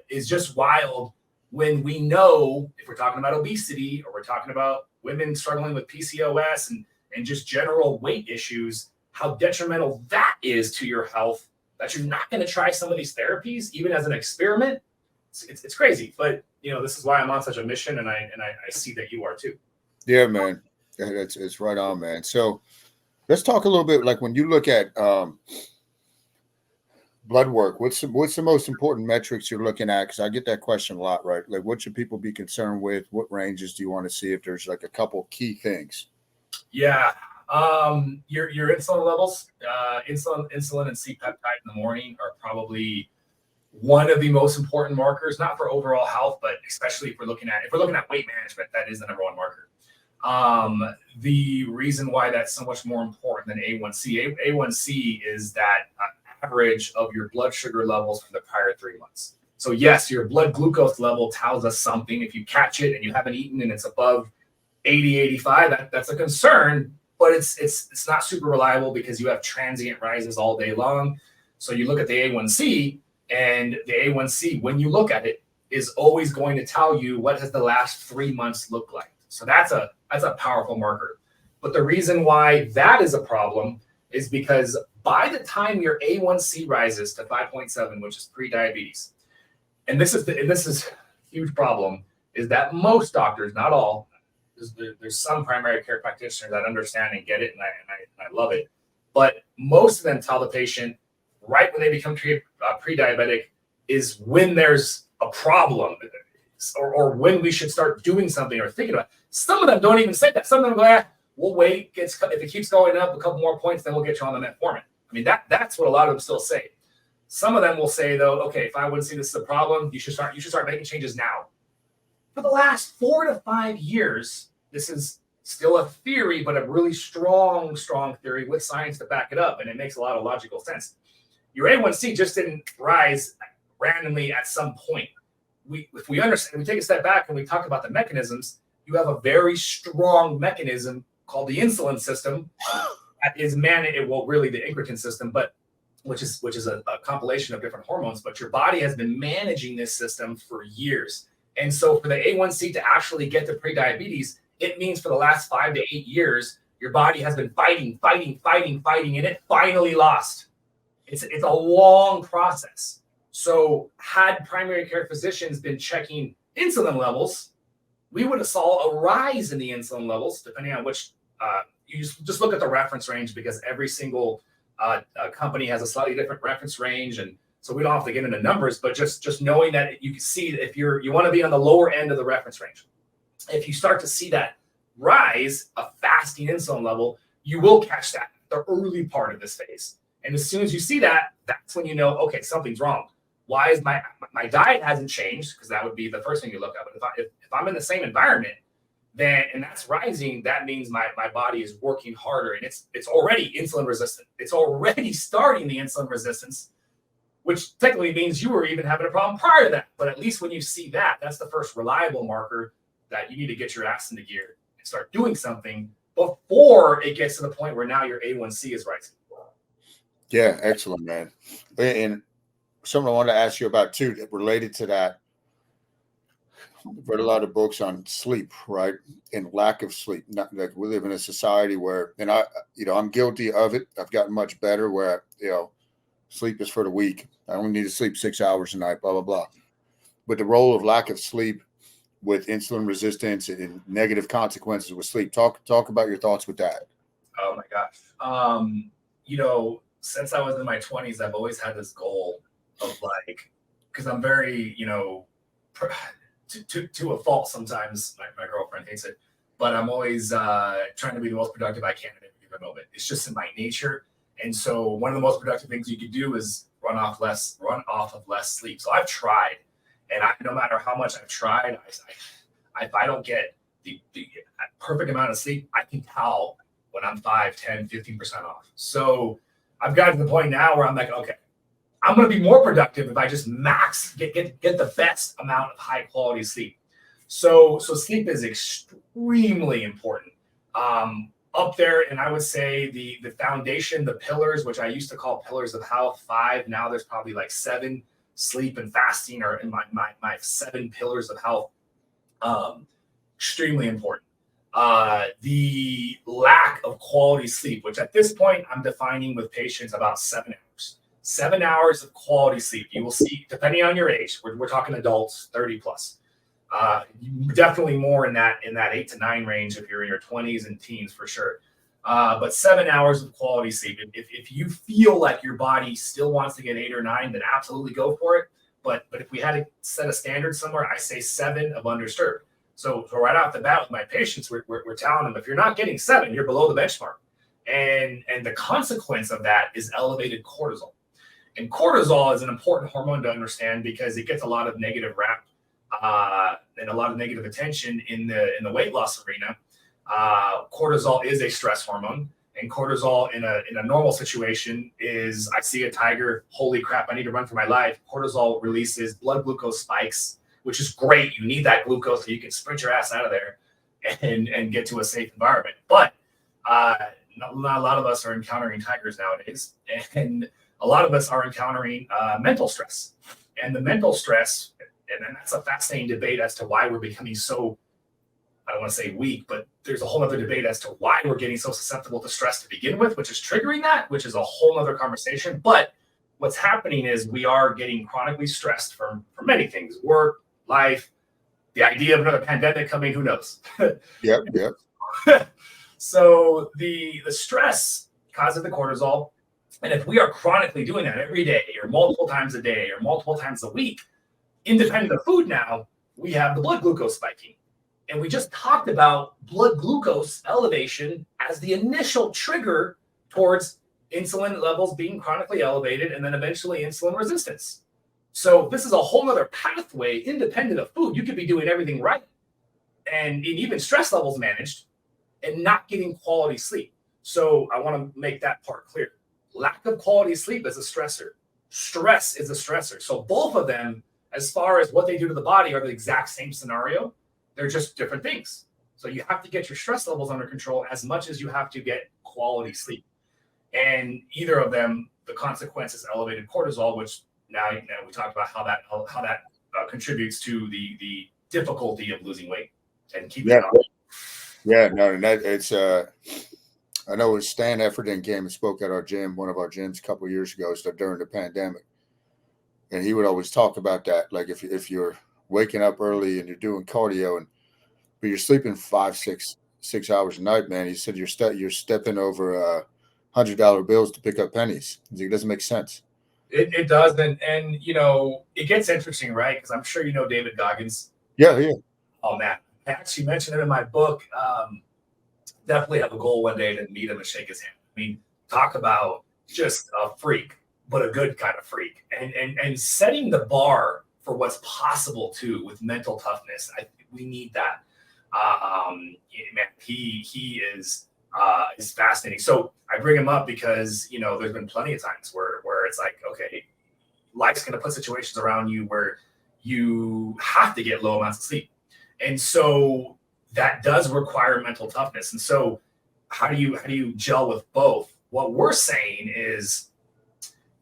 is just wild when we know, if we're talking about obesity or we're talking about women struggling with PCOS and just general weight issues, how detrimental that is to your health, that you're not going to try some of these therapies, even as an experiment. It's crazy. But, this is why I'm on such a mission, and I see that you are too. Yeah, man. It's right on, man. So let's talk a little bit, like when you look at blood work, what's the most important metrics you're looking at? Because I get that question a lot, right? Like, what should people be concerned with? What ranges do you want to see if there's like a couple key things? Yeah. Your insulin levels, insulin and C-peptide in the morning are probably one of the most important markers, not for overall health, but especially if we're looking at weight management, that is the number one marker. The reason why that's so much more important than A1C, A1C is that average of your blood sugar levels for the prior 3 months. So yes, your blood glucose level tells us something. If you catch it and you haven't eaten and it's above 80, 85, that's a concern, but it's not super reliable because you have transient rises all day long. So you look at the A1C, and the A1C, when you look at it, is always going to tell you what has the last 3 months look like. So that's a powerful marker. But the reason why that is a problem is because by the time your A1C rises to 5.7, which is pre-diabetes, and this is a huge problem, is that most doctors, not all, there's some primary care practitioners that understand and get it, and I love it, but most of them tell the patient right when they become pre-diabetic is when there's a problem, or when we should start doing something or thinking about it. Some of them don't even say that. Some of them go, we'll wait. If it keeps going up a couple more points, then we'll get you on the metformin. I mean, that's what a lot of them still say. Some of them will say, though, okay, if I would see this is a problem, you should start making changes now. For the last 4 to 5 years, this is still a theory, but a really strong theory with science to back it up. And it makes a lot of logical sense. Your A1C just didn't rise randomly at some point. If we understand, we take a step back and we talk about the mechanisms, you have a very strong mechanism called the insulin system that is really the incretin system, but which is a compilation of different hormones, but your body has been managing this system for years. And so for the A1C to actually get to prediabetes, it means for the last 5 to 8 years, your body has been fighting, and it finally lost. It's a long process. So had primary care physicians been checking insulin levels, we would have saw a rise in the insulin levels, depending on which, you just look at the reference range, because every single company has a slightly different reference range. And so we don't have to get into numbers, but just knowing that you can see that if you want to be on the lower end of the reference range, if you start to see that rise, a fasting insulin level, you will catch that the early part of this phase. And as soon as you see that, that's when you know, okay, something's wrong. Why is my diet hasn't changed? Because that would be the first thing you look at. But if I'm in the same environment, then and that's rising, that means my body is working harder, and it's already insulin resistant. It's already starting the insulin resistance, which technically means you were even having a problem prior to that. But at least when you see that, that's the first reliable marker that you need to get your ass into gear and start doing something before it gets to the point where now your A1C is rising. Yeah, excellent, man. And something I wanted to ask you about too, related to that. I've read a lot of books on sleep, right, and lack of sleep. Not that we live in a society where, and I'm guilty of it. I've gotten much better. Where sleep is for the weak. I only need to sleep 6 hours a night. Blah blah blah. But the role of lack of sleep with insulin resistance and negative consequences with sleep. Talk about your thoughts with that. Oh my gosh. Since I was in my 20s, I've always had this goal of because I'm very, to a fault sometimes. My girlfriend hates it, but I'm always trying to be the most productive I can at any given moment. It's just in my nature. And so one of the most productive things you could do is run off of less sleep. So I've tried, and no matter how much I've tried, if I don't get the perfect amount of sleep, I can tell when I'm 5, 10, 15% off. So I've gotten to the point now where I'm like, okay, I'm going to be more productive if I just get the best amount of high quality sleep. So sleep is extremely important. Up there, and I would say the foundation, the pillars, which I used to call pillars of health, 5. Now there's probably 7. Sleep and fasting are in my 7 pillars of health. Extremely important. The lack of quality sleep, which at this point I'm defining with patients about 7 hours. 7 hours of quality sleep. You will see, depending on your age, we're talking adults, 30 plus. Definitely more in that 8 to 9 range if you're in your 20s and teens for sure. But 7 hours of quality sleep. If you feel like your body still wants to get 8 or 9, then absolutely go for it. But if we had to set a standard somewhere, I say 7 of undisturbed. So right off the bat with my patients, we're telling them, if you're not getting 7, you're below the benchmark. And the consequence of that is elevated cortisol. And cortisol is an important hormone to understand because it gets a lot of negative rap and a lot of negative attention in the weight loss arena. Cortisol is a stress hormone, and cortisol in a normal situation is, I see a tiger, holy crap, I need to run for my life. Cortisol releases blood glucose spikes, which is great. You need that glucose so you can sprint your ass out of there and get to a safe environment. But not a lot of us are encountering tigers nowadays, and a lot of us are encountering mental stress. And the mental stress, and that's a fascinating debate as to why we're becoming so, I don't want to say weak, but there's a whole other debate as to why we're getting so susceptible to stress to begin with, which is triggering that, which is a whole other conversation. But what's happening is we are getting chronically stressed from many things: work, life, the idea of another pandemic coming, who knows? Yep. So the stress causes the cortisol. And if we are chronically doing that every day or multiple times a day or multiple times a week, independent of food now, we have the blood glucose spiking. And we just talked about blood glucose elevation as the initial trigger towards insulin levels being chronically elevated and then eventually insulin resistance. So this is a whole other pathway independent of food. You could be doing everything right and even stress levels managed, and not getting quality sleep. So I want to make that part clear. Lack of quality sleep is a stressor. Stress is a stressor. So both of them, as far as what they do to the body, are the exact same scenario. They're just different things. So you have to get your stress levels under control as much as you have to get quality sleep. And either of them, the consequence is elevated cortisol, which now we talked about how that contributes to the difficulty of losing weight and keeping it up. Yeah, no, and that it's I know it was Stan Efferding came and spoke at our gym, one of our gyms a couple of years ago, so during the pandemic. And he would always talk about that. Like if you're waking up early and you're doing cardio but you're sleeping 5-6 hours a night, man. He said you're stepping over $100 bills to pick up pennies. It doesn't make sense. It does, and it gets interesting, right? Because I'm sure you know David Goggins. Yeah. Oh man, I actually mentioned him in my book. Definitely have a goal one day to meet him and shake his hand. I mean, talk about just a freak, but a good kind of freak, and setting the bar for what's possible too with mental toughness. I think we need that. Man, he is fascinating. So I bring him up because there's been plenty of times where it's like, okay, life's going to put situations around you where you have to get low amounts of sleep, and so that does require mental toughness. And so how do you gel with both? What we're saying is,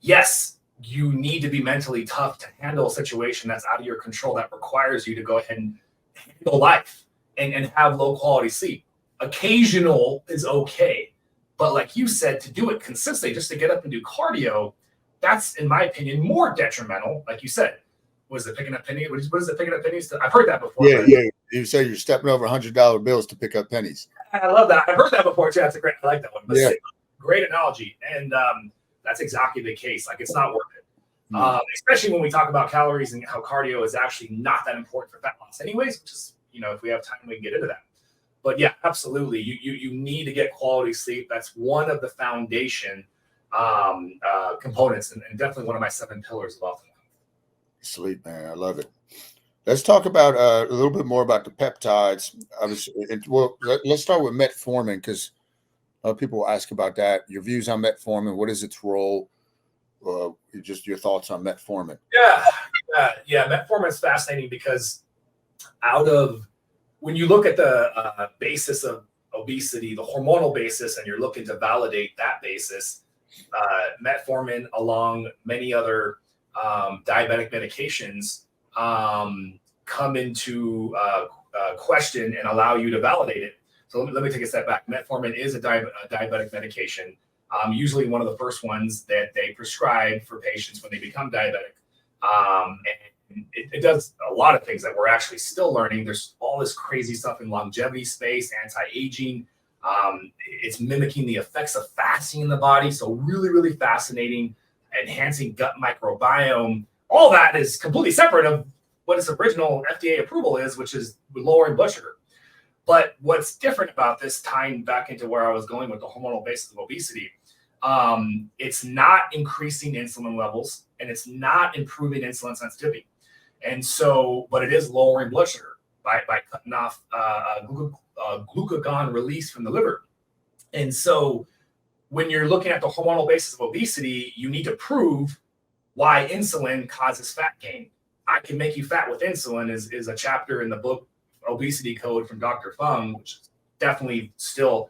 yes, you need to be mentally tough to handle a situation that's out of your control, that requires you to go ahead and handle life and have low quality sleep. Occasional is okay. But like you said, to do it consistently, just to get up and do cardio, that's, in my opinion, more detrimental. Like you said, was it picking up pennies? What is it, picking up pennies? I've heard that before. Yeah. You say you're stepping over $100 bills to pick up pennies. I love that. I've heard that before too. I like that one. But yeah. Great analogy. And that's exactly the case. Like, it's not worth it. Especially when we talk about calories and how cardio is actually not that important for fat loss anyways, which is, if we have time, we can get into that. But yeah, absolutely. You need to get quality sleep. That's one of the foundation components, and definitely one of my 7 pillars of optimal health. Sleep, man. I love it. Let's talk about a little bit more about the peptides. Let's start with metformin, because a lot of people ask about that. Your views on metformin. What is its role? Just your thoughts on metformin. Yeah. Metformin is fascinating because when you look at the basis of obesity, the hormonal basis, and you're looking to validate that basis, metformin, along many other diabetic medications, come into question and allow you to validate it. So let me take a step back. Metformin is a diabetic medication, usually one of the first ones that they prescribe for patients when they become diabetic. And it does a lot of things that we're actually still learning. There's all this crazy stuff in longevity space, anti-aging. It's mimicking the effects of fasting in the body. So really, really fascinating. Enhancing gut microbiome. All that is completely separate of what its original FDA approval is, which is lowering blood sugar. But what's different about this, tying back into where I was going with the hormonal basis of obesity, it's not increasing insulin levels, and it's not improving insulin sensitivity. And so, but it is lowering blood sugar by cutting off glucagon release from the liver. And so when you're looking at the hormonal basis of obesity, you need to prove why insulin causes fat gain. I Can Make You Fat with Insulin is a chapter in the book Obesity Code from Dr. Fung, which is definitely still,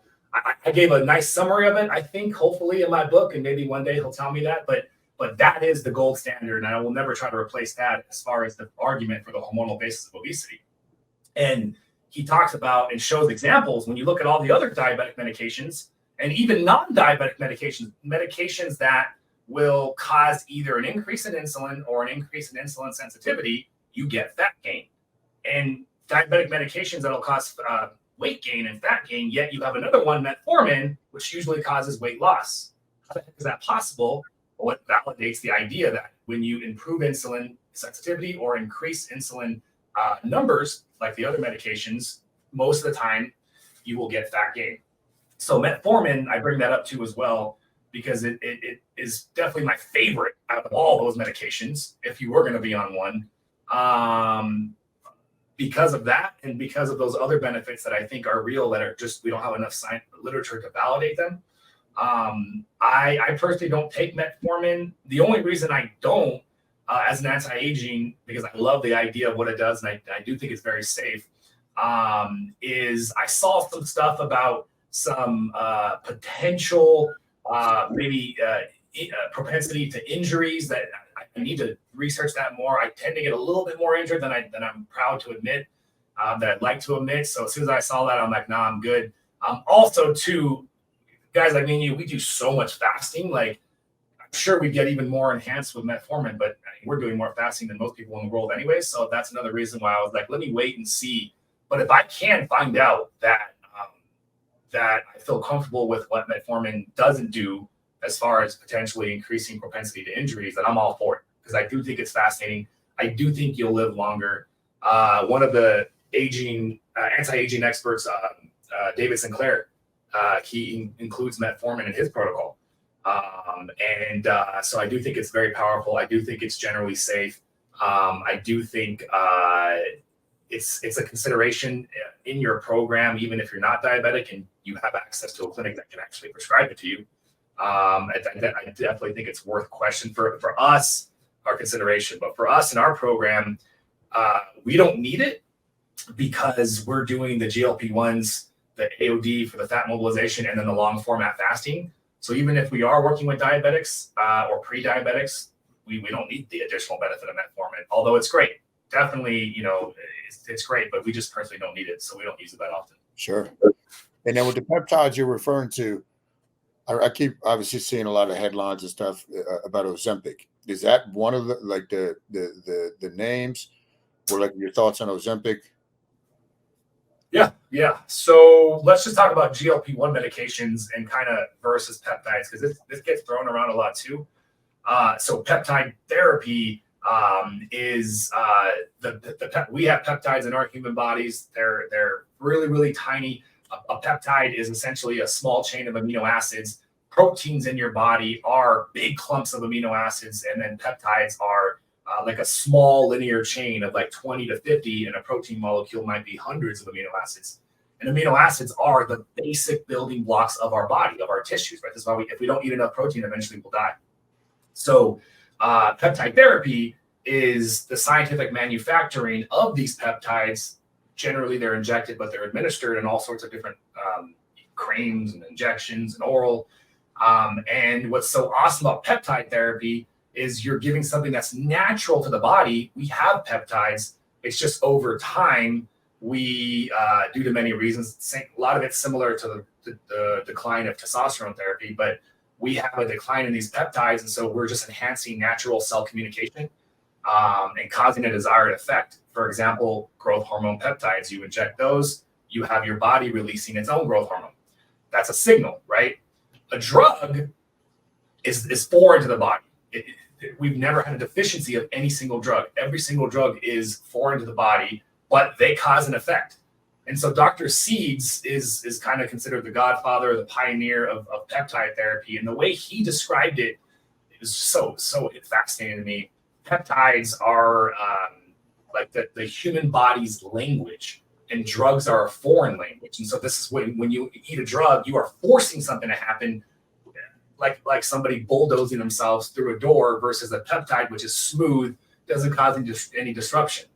I gave a nice summary of it, I think, hopefully, in my book, and maybe one day he'll tell me that, but that is the gold standard, and I will never try to replace that as far as the argument for the hormonal basis of obesity. And he talks about and shows examples when you look at all the other diabetic medications, and even non-diabetic medications that will cause either an increase in insulin or an increase in insulin sensitivity, you get fat gain. And diabetic medications that'll cause weight gain and fat gain, yet you have another one, metformin, which usually causes weight loss. How the heck is that possible? Well, it validates the idea that when you improve insulin sensitivity or increase insulin numbers, like the other medications, most of the time you will get fat gain. So metformin, I bring that up too as well, because it is definitely my favorite out of all those medications, if you were going to be on one. because of that, and because of those other benefits that I think are real that are just, we don't have enough science literature to validate them. I personally don't take metformin. The only reason I don't, as an anti-aging, because I love the idea of what it does, and I do think it's very safe, is I saw some stuff about some potential propensity to injuries that I need to research that more. I tend to get a little bit more injured than I'm proud to admit, that I'd like to admit. So as soon as I saw that, I'm like, nah, I'm good. Also, too, guys like me and you, we do so much fasting. Like, I'm sure we get even more enhanced with metformin, but we're doing more fasting than most people in the world anyway. So that's another reason why I was like, let me wait and see. But if I can find out that that I feel comfortable with what metformin doesn't do as far as potentially increasing propensity to injuries, then I'm all for it, because I do think it's fascinating. I do think you'll live longer. One of the anti-aging experts, David Sinclair, he includes metformin in his protocol. So I do think it's very powerful. I do think it's generally safe. I do think it's a consideration in your program, even if you're not diabetic and you have access to a clinic that can actually prescribe it to you. I definitely think it's worth question for us, our consideration. But for us in our program, we don't need it because we're doing the GLP-1s, the AOD for the fat mobilization, and then the long format fasting. So even if we are working with diabetics or pre-diabetics, we don't need the additional benefit of metformin, although it's great. Definitely, it's great, but we just personally don't need it, so we don't use it that often. Sure. And then with the peptides you're referring to, I keep obviously seeing a lot of headlines and stuff about Ozempic. Is that one of the names? Or like your thoughts on Ozempic? Yeah. So let's just talk about GLP-1 medications and kind of versus peptides, because this gets thrown around a lot too. So peptide therapy is we have peptides in our human bodies. They're really, really tiny. A peptide is essentially a small chain of amino acids. Proteins in your body are big clumps of amino acids, and then peptides are like a small linear chain of like 20 to 50, and a protein molecule might be hundreds of amino acids. And amino acids are the basic building blocks of our body, of our tissues, right? This is why if we don't eat enough protein, eventually we'll die. So peptide therapy is the scientific manufacturing of these peptides. Generally, they're injected, but they're administered in all sorts of different creams and injections and oral. And what's so awesome about peptide therapy is you're giving something that's natural to the body. We have peptides. It's just over time, we, due to many reasons, a lot of it's similar to the decline of testosterone therapy, but we have a decline in these peptides. And so we're just enhancing natural cell communication and causing a desired effect. For example, growth hormone peptides, you inject those, you have your body releasing its own growth hormone. That's a signal, right? A drug is foreign to the body. We've never had a deficiency of any single drug. Every single drug is foreign to the body, but they cause an effect. And so Dr. Seeds is kind of considered the godfather, the pioneer of peptide therapy. And the way he described it is so fascinating to me. Peptides are like the human body's language, and drugs are a foreign language. And so this is when you eat a drug, you are forcing something to happen, like somebody bulldozing themselves through a door, versus a peptide, which is smooth, doesn't cause any disruption.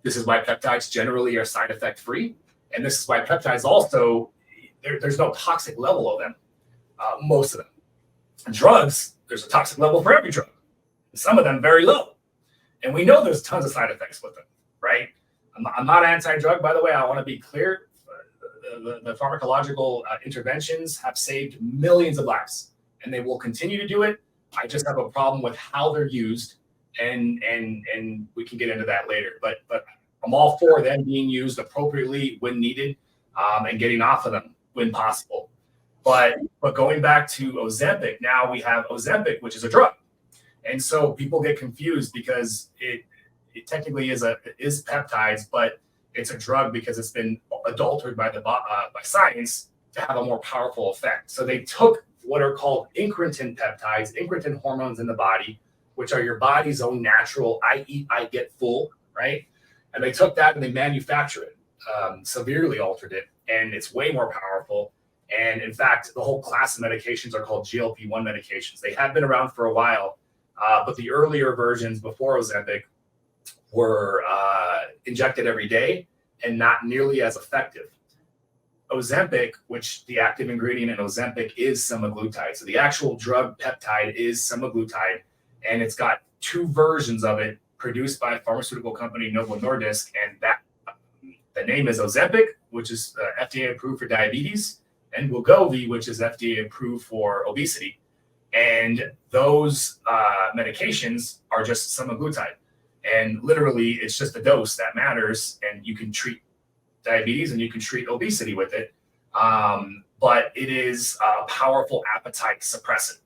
This is why peptides generally are side effect free. And this is why peptides also, there's no toxic level of them, most of them. Drugs, there's a toxic level for every drug. Some of them very low. And we know there's tons of side effects with them, right? I'm not anti-drug, by the way. I want to be clear. The pharmacological interventions have saved millions of lives, and they will continue to do it. I just have a problem with how they're used, and we can get into that later. But I'm all for them being used appropriately when needed, and getting off of them when possible. But going back to Ozempic, now we have Ozempic, which is a drug. And so people get confused because it technically is peptides, but it's a drug because it's been adulterated by science to have a more powerful effect. So they took what are called incretin peptides, incretin hormones in the body, which are your body's own natural I eat, I get full, right? And they took that and they manufactured it, severely altered it, and it's way more powerful. And in fact, the whole class of medications are called GLP-1 medications. They have been around for a while, but the earlier versions before Ozempic were injected every day and not nearly as effective. Ozempic, which the active ingredient in Ozempic is semaglutide. So the actual drug peptide is semaglutide, and it's got two versions of it produced by a pharmaceutical company, Novo Nordisk, and that the name is Ozempic, which is FDA approved for diabetes, and Wegovy, which is FDA approved for obesity. And those medications are just semaglutide. And literally, it's just a dose that matters, and you can treat diabetes and you can treat obesity with it. But it is a powerful appetite suppressant,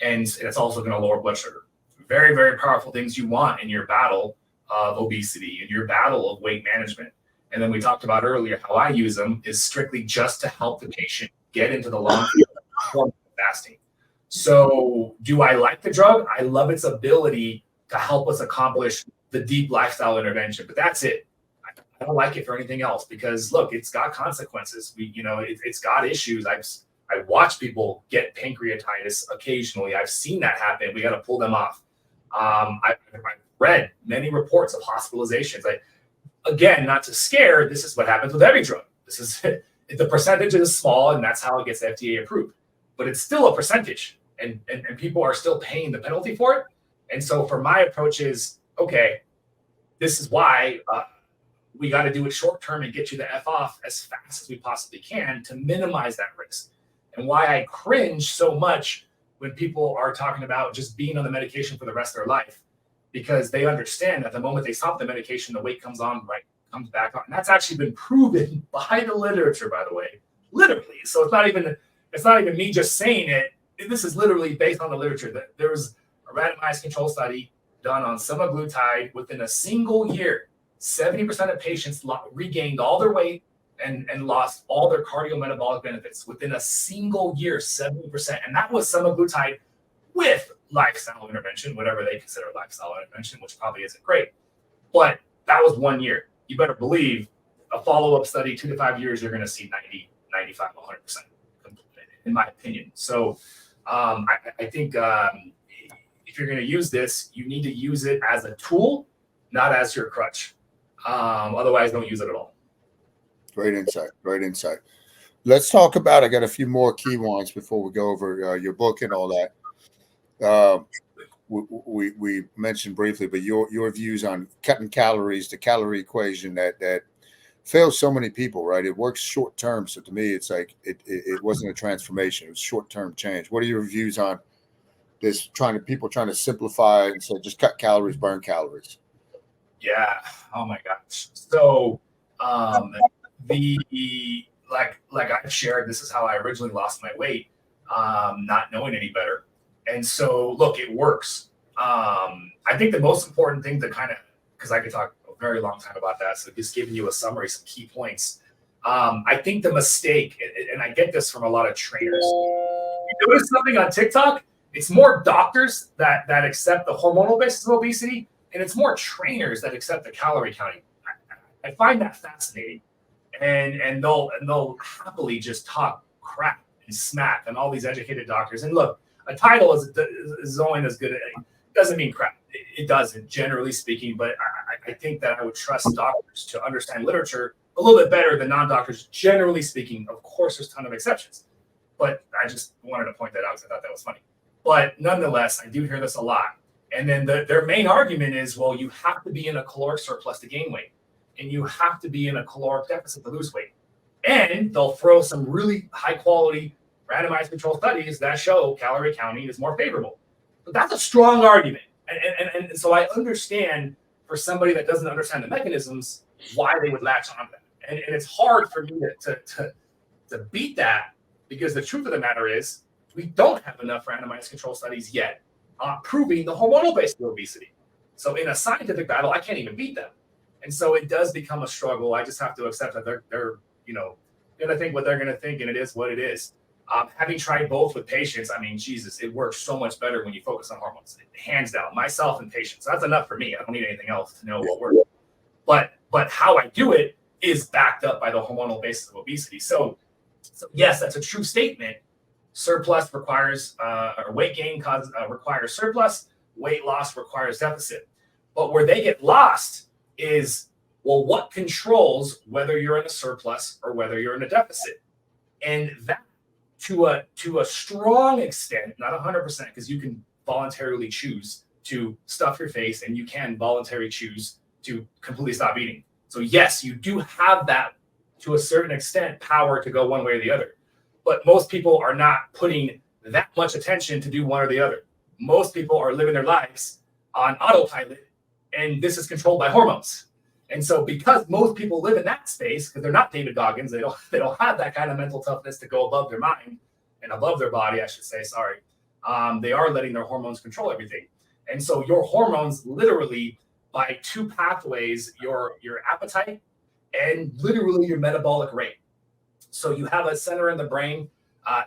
and it's also going to lower blood sugar. Very, very powerful things you want in your battle of obesity, in your battle of weight management. And then we talked about earlier how I use them is strictly just to help the patient get into the long term fasting. So do I like the drug? I love its ability to help us accomplish the deep lifestyle intervention, but that's it. I don't like it for anything else because look, it's got consequences. It's got issues. I watch people get pancreatitis occasionally. I've seen that happen. We got to pull them off. I've read many reports of hospitalizations. Again, not to scare, this is what happens with every drug. This is the percentage is small, and that's how it gets FDA approved. But it's still a percentage, and people are still paying the penalty for it. And so for my approach is, okay, this is why we got to do it short term and get you the F off as fast as we possibly can to minimize that risk. And why I cringe so much when people are talking about just being on the medication for the rest of their life, because they understand that the moment they stop the medication, the weight comes back on. And that's actually been proven by the literature, by the way, literally. So it's not even me just saying it. This is literally based on the literature. That there was a randomized control study done on semaglutide within a single year. 70% of patients regained all their weight and lost all their cardiometabolic benefits within a single year, 70%. And that was semaglutide with lifestyle intervention, whatever they consider lifestyle intervention, which probably isn't great. But that was 1 year. You better believe a follow-up study, 2 to 5 years, you're going to see 90, 95, 100%, in my opinion. So I think if you're going to use this, you need to use it as a tool, not as your crutch. Otherwise, don't use it at all. Great insight. Great insight. Let's talk about, I got a few more key ones before we go over your book and all that. We mentioned briefly, but your views on cutting calories, the calorie equation that fails so many people, right? It works short term. So to me, it's like it wasn't a transformation. It was short-term change. What are your views on this people trying to simplify and say, just cut calories, burn calories? Yeah. Oh my gosh. So like I've shared, this is how I originally lost my weight, not knowing any better. And so look, it works. I think the most important thing to because I could talk a very long time about that. So just giving you a summary, some key points. I think the mistake, and I get this from a lot of trainers. You notice something on TikTok? It's more doctors that accept the hormonal basis of obesity, and it's more trainers that accept the calorie counting. I find that fascinating, and they'll happily just talk crap and smack on all these educated doctors. And look, a title is only as good. It doesn't mean crap. It doesn't, generally speaking. But I think that I would trust doctors to understand literature a little bit better than non-doctors, generally speaking. Of course, there's a ton of exceptions, but I just wanted to point that out because I thought that was funny. But nonetheless, I do hear this a lot. And then their main argument is, well, you have to be in a caloric surplus to gain weight, and you have to be in a caloric deficit to lose weight. And they'll throw some really high quality randomized control studies that show calorie counting is more favorable. But that's a strong argument. And so I understand for somebody that doesn't understand the mechanisms, why they would latch on to that. And it's hard for me to beat that, because the truth of the matter is we don't have enough randomized control studies yet proving the hormonal base of obesity. So in a scientific battle, I can't even beat them. And so it does become a struggle. I just have to accept that they're going to think what they're going to think, and it is what it is. Having tried both with patients, I mean, Jesus, it works so much better when you focus on hormones. Hands down, myself and patients. That's enough for me. I don't need anything else to know what works. But how I do it is backed up by the hormonal basis of obesity. So yes, that's a true statement. Surplus requires, or weight gain requires surplus. Weight loss requires deficit. But where they get lost is, well, what controls whether you're in a surplus or whether you're in a deficit? And that, to a strong extent, not 100%, because you can voluntarily choose to stuff your face, and you can voluntarily choose to completely stop eating. So yes, you do have that, to a certain extent, power to go one way or the other. But most people are not putting that much attention to do one or the other. Most people are living their lives on autopilot, and this is controlled by hormones. And so because most people live in that space, because they're not David Goggins, they don't have that kind of mental toughness to go above their mind and above their body, I should say, sorry. They are letting their hormones control everything. And so your hormones literally, by two pathways, your appetite and literally your metabolic rate. So you have a center in the brain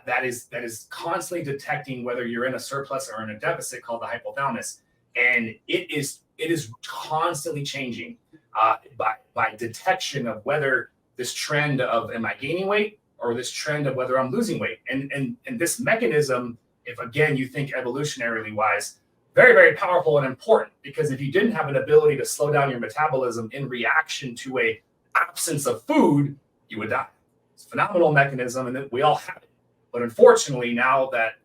that is constantly detecting whether you're in a surplus or in a deficit, called the hypothalamus. And it is constantly changing by detection of whether this trend of, am I gaining weight, or this trend of whether I'm losing weight. And this mechanism, if again you think evolutionarily wise, very, very powerful and important, because if you didn't have an ability to slow down your metabolism in reaction to a absence of food, you would die. It's a phenomenal mechanism, and we all have it. But unfortunately, now that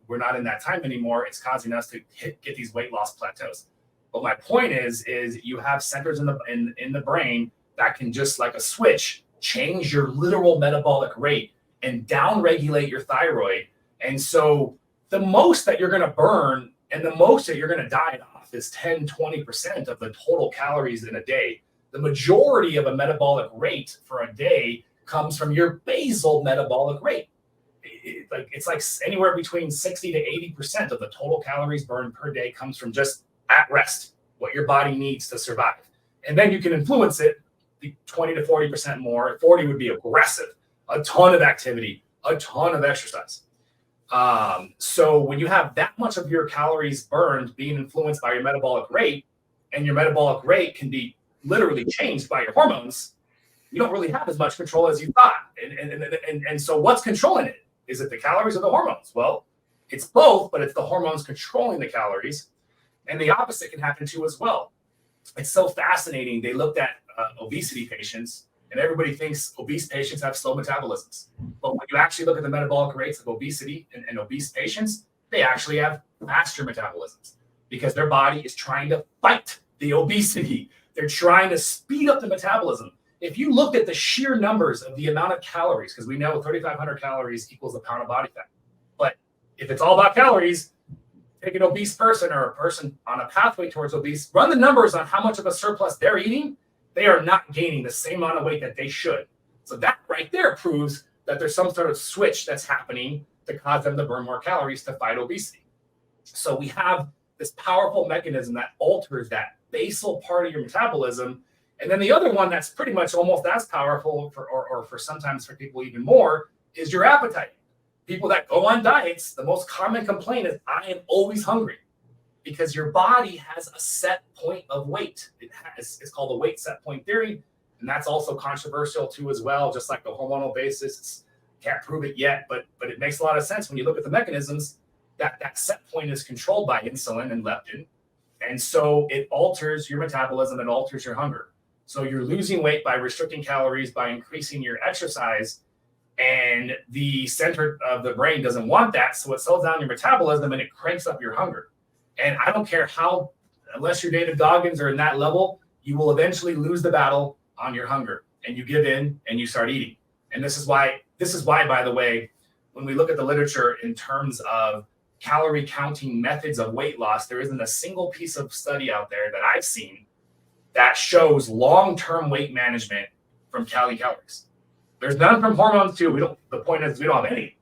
we're not in that time anymore, it's causing us to get these weight loss plateaus. But my point is you have centers in the brain that can, just like a switch, change your literal metabolic rate and downregulate your thyroid. And so the most that you're going to burn and the most that you're going to diet off is 10-20% of the total calories in a day. The majority of a metabolic rate for a day comes from your basal metabolic rate. It's like anywhere between 60 to 80% of the total calories burned per day comes from just at rest, what your body needs to survive. And then you can influence it 20 to 40% more. 40 would be aggressive, a ton of activity, a ton of exercise. So when you have that much of your calories burned being influenced by your metabolic rate, and your metabolic rate can be literally changed by your hormones, you don't really have as much control as you thought. And so what's controlling it? Is it the calories or the hormones? Well, it's both, but it's the hormones controlling the calories. And the opposite can happen too as well. It's so fascinating. They looked at obesity patients, and everybody thinks obese patients have slow metabolisms. But when you actually look at the metabolic rates of obesity and obese patients, they actually have faster metabolisms, because their body is trying to fight the obesity. They're trying to speed up the metabolism. If you looked at the sheer numbers of the amount of calories, because we know 3,500 calories equals a pound of body fat. But if it's all about calories, take an obese person or a person on a pathway towards obese, run the numbers on how much of a surplus they're eating. They are not gaining the same amount of weight that they should. So that right there proves that there's some sort of switch that's happening to cause them to burn more calories to fight obesity. So we have this powerful mechanism that alters that basal part of your metabolism. And then the other one that's pretty much almost as powerful, or for sometimes for people even more, is your appetite. People that go on diets, the most common complaint is, I am always hungry, because your body has a set point of weight. It's called the weight set point theory. And that's also controversial too as well, just like the hormonal basis. Can't prove it yet, but it makes a lot of sense when you look at the mechanisms. That set point is controlled by insulin and leptin. And so it alters your metabolism, it alters your hunger. So you're losing weight by restricting calories, by increasing your exercise, and the center of the brain doesn't want that. So it slows down your metabolism and it cranks up your hunger. And I don't care how, unless you're David Goggins or in that level, you will eventually lose the battle on your hunger, and you give in and you start eating. And this is why, by the way, when we look at the literature in terms of calorie counting methods of weight loss, there isn't a single piece of study out there that I've seen that shows long-term weight management from counting calories. There's none from hormones too. The point is, we don't have any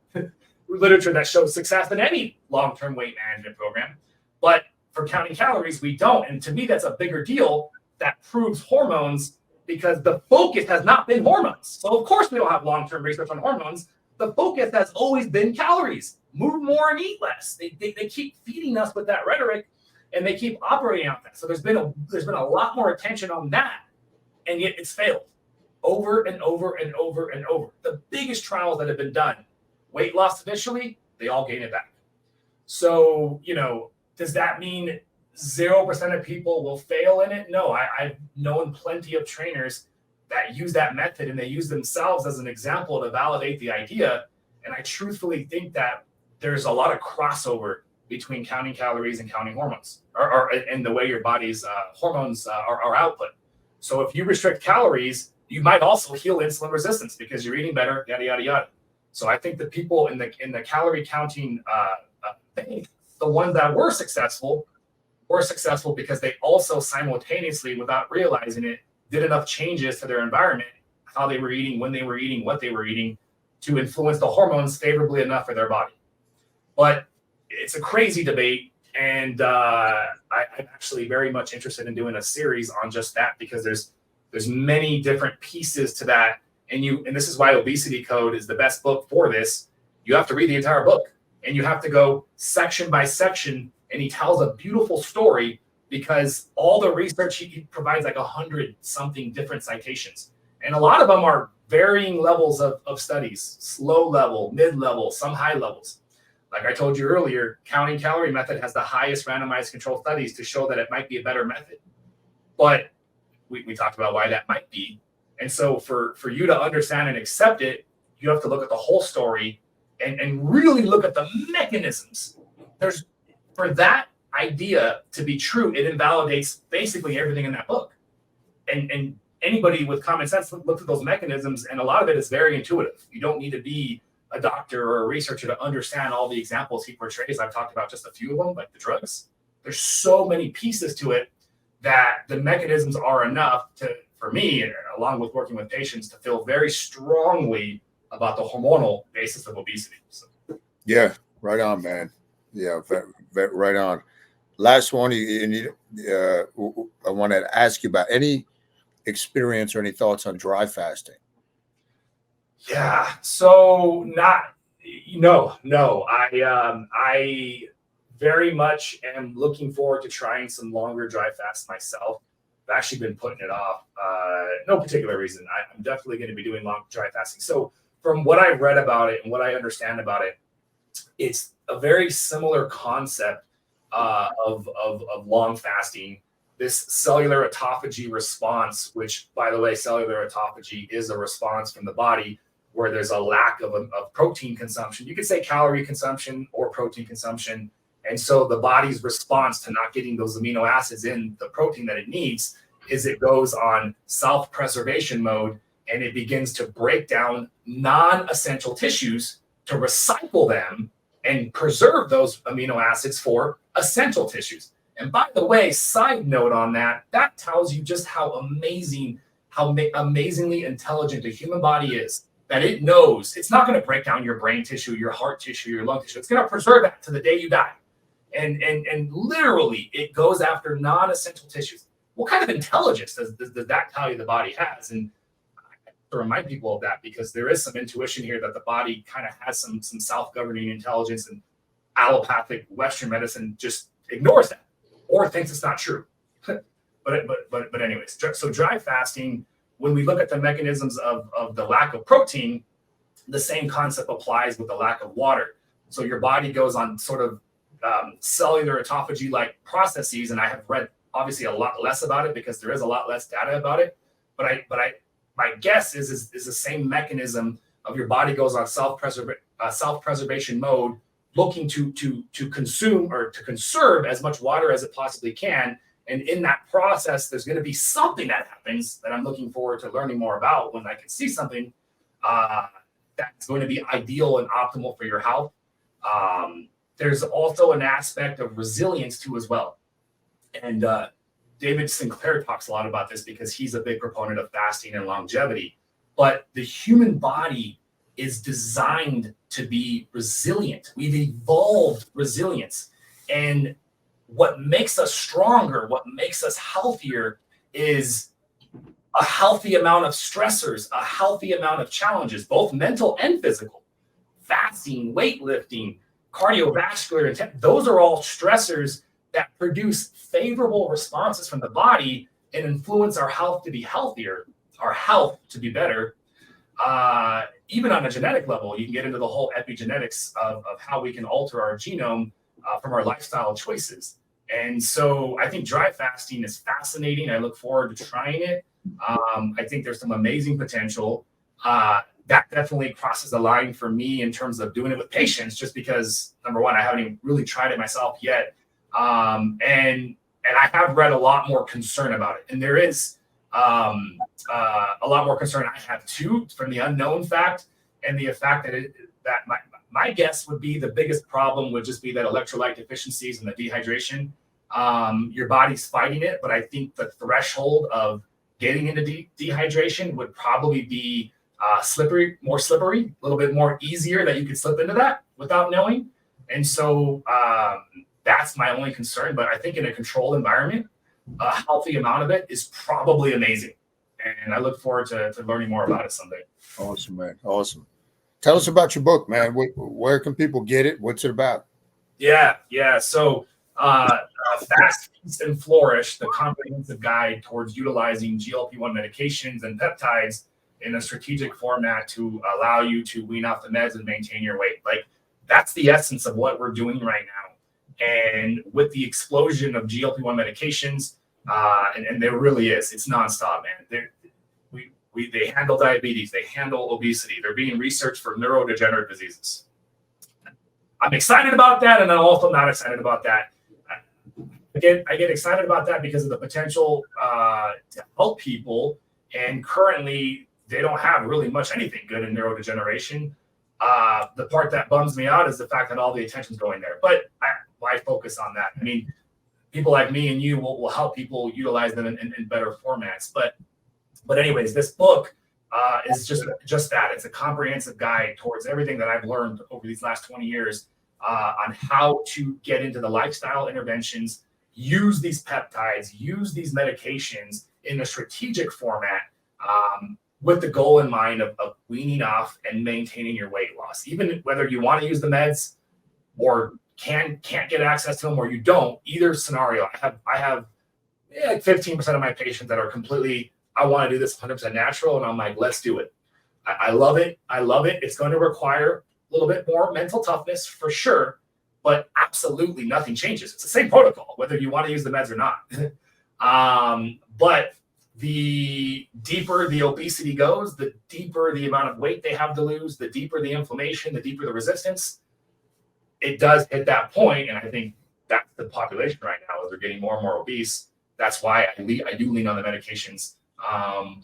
literature that shows success in any long-term weight management program. But for counting calories, we don't. And to me, that's a bigger deal. That proves hormones, because the focus has not been hormones. So of course we don't have long-term research on hormones. The focus has always been calories. Move more and eat less. They keep feeding us with that rhetoric, and they keep operating on that. So there's been a lot more attention on that and yet it's failed over and over and over and over. The biggest trials that have been done, weight loss initially, they all gain it back. So, does that mean 0% of people will fail in it? No, I've known plenty of trainers that use that method, and they use themselves as an example to validate the idea. And I truthfully think that there's a lot of crossover between counting calories and counting hormones, or and the way your body's hormones are output. So if you restrict calories, you might also heal insulin resistance because you're eating better, yada yada yada. So I think the people in the calorie counting thing, the ones that were successful because they also simultaneously, without realizing it, did enough changes to their environment, how they were eating, when they were eating, what they were eating, to influence the hormones favorably enough for their body. But it's a crazy debate, and I'm actually very much interested in doing a series on just that, because there's many different pieces to that, and this is why Obesity Code is the best book for this. You have to read the entire book, and you have to go section by section, and he tells a beautiful story, because all the research he provides like 100 something different citations, and a lot of them are varying levels of studies, low level, mid level, some high levels. Like I told you earlier, counting calorie method has the highest randomized control studies to show that it might be a better method. But we talked about why that might be. And so for you to understand and accept it, you have to look at the whole story and really look at the mechanisms. For that idea to be true, it invalidates basically everything in that book. And anybody with common sense looks at those mechanisms, and a lot of it is very intuitive. You don't need to be a doctor or a researcher to understand all the examples he portrays. I've talked about just a few of them, like the drugs. There's so many pieces to it that the mechanisms are enough for me, along with working with patients, to feel very strongly about the hormonal basis of obesity. So. Yeah, right on, man. Yeah, right on. Last one, I want to ask you about any experience or any thoughts on dry fasting. Yeah, so no. I very much am looking forward to trying some longer dry fasts myself. I've actually been putting it off. No particular reason. I'm definitely going to be doing long dry fasting. So from what I've read about it and what I understand about it, it's a very similar concept of long fasting. This cellular autophagy response, which, by the way, cellular autophagy is a response from the body where there's a lack of protein consumption. You could say calorie consumption or protein consumption. And so the body's response to not getting those amino acids in the protein that it needs is it goes on self-preservation mode, and it begins to break down non-essential tissues to recycle them and preserve those amino acids for essential tissues. And by the way, side note on that tells you just how amazingly intelligent the human body is, that it knows it's not going to break down your brain tissue, your heart tissue, your lung tissue. It's going to preserve that to the day you die. And literally, it goes after non-essential tissues. What kind of intelligence does that tell you the body has? And I have to remind people of that, because there is some intuition here that the body kind of has some self-governing intelligence, and allopathic Western medicine just ignores that or thinks it's not true. But anyways, so dry fasting, when we look at the mechanisms of the lack of protein, the same concept applies with the lack of water. So your body goes on sort of cellular autophagy-like processes, and I have read obviously a lot less about it because there is a lot less data about it. But my guess is the same mechanism of your body goes on self-preservation mode, looking to consume or to conserve as much water as it possibly can. And in that process, there's going to be something that happens that I'm looking forward to learning more about when I can see something that's going to be ideal and optimal for your health. There's also an aspect of resilience too as well. And David Sinclair talks a lot about this because he's a big proponent of fasting and longevity. But the human body is designed to be resilient. We've evolved resilience. And what makes us stronger, what makes us healthier, is a healthy amount of stressors, a healthy amount of challenges, both mental and physical. Fasting, weightlifting, cardiovascular, those are all stressors that produce favorable responses from the body and influence our health to be healthier, our health to be better. Even on a genetic level, you can get into the whole epigenetics of how we can alter our genome from our lifestyle choices. And so I think dry fasting is fascinating. I look forward to trying it. I think there's some amazing potential. That definitely crosses the line for me in terms of doing it with patients, just because, number one, I haven't even really tried it myself yet. And I have read a lot more concern about it. And there is a lot more concern I have too, from the unknown fact and the fact that my guess would be the biggest problem would just be that electrolyte deficiencies and the dehydration. Your body's fighting it, but I think the threshold of getting into dehydration would probably be more slippery, a little bit more easier that you could slip into that without knowing. And so that's my only concern. But I think in a controlled environment, a healthy amount of it is probably amazing. And I look forward to learning more about it someday. Awesome, man. Awesome. Tell us about your book, man. Where can people get it? What's it about? Yeah. So Fast, Feast, and Flourish, the comprehensive guide towards utilizing GLP-1 medications and peptides in a strategic format to allow you to wean off the meds and maintain your weight. Like, that's the essence of what we're doing right now. And with the explosion of GLP-1 medications, and there really is, it's nonstop, man. They handle diabetes, they handle obesity, they're being researched for neurodegenerative diseases. I'm excited about that, and I'm also not excited about that. Again, I get excited about that because of the potential to help people, and currently they don't have really much anything good in neurodegeneration. The part that bums me out is the fact that all the attention's going there. But why focus on that? I mean, people like me and you will help people utilize them in better formats. But anyways, this book is just that. It's a comprehensive guide towards everything that I've learned over these last 20 years on how to get into the lifestyle interventions, use these peptides, use these medications in a strategic format, with the goal in mind of weaning off and maintaining your weight loss. Even whether you want to use the meds or can't get access to them, or you don't, either scenario. I have like 15% of my patients that are completely, I want to do this 100% natural, and I'm like, let's do it. I love it. It's going to require a little bit more mental toughness for sure, but absolutely nothing changes. It's the same protocol, whether you want to use the meds or not. But the deeper the obesity goes, the deeper the amount of weight they have to lose, the deeper the inflammation, the deeper the resistance. It does hit that point, and I think that's the population right now, is they're getting more and more obese. That's why I do lean on the medications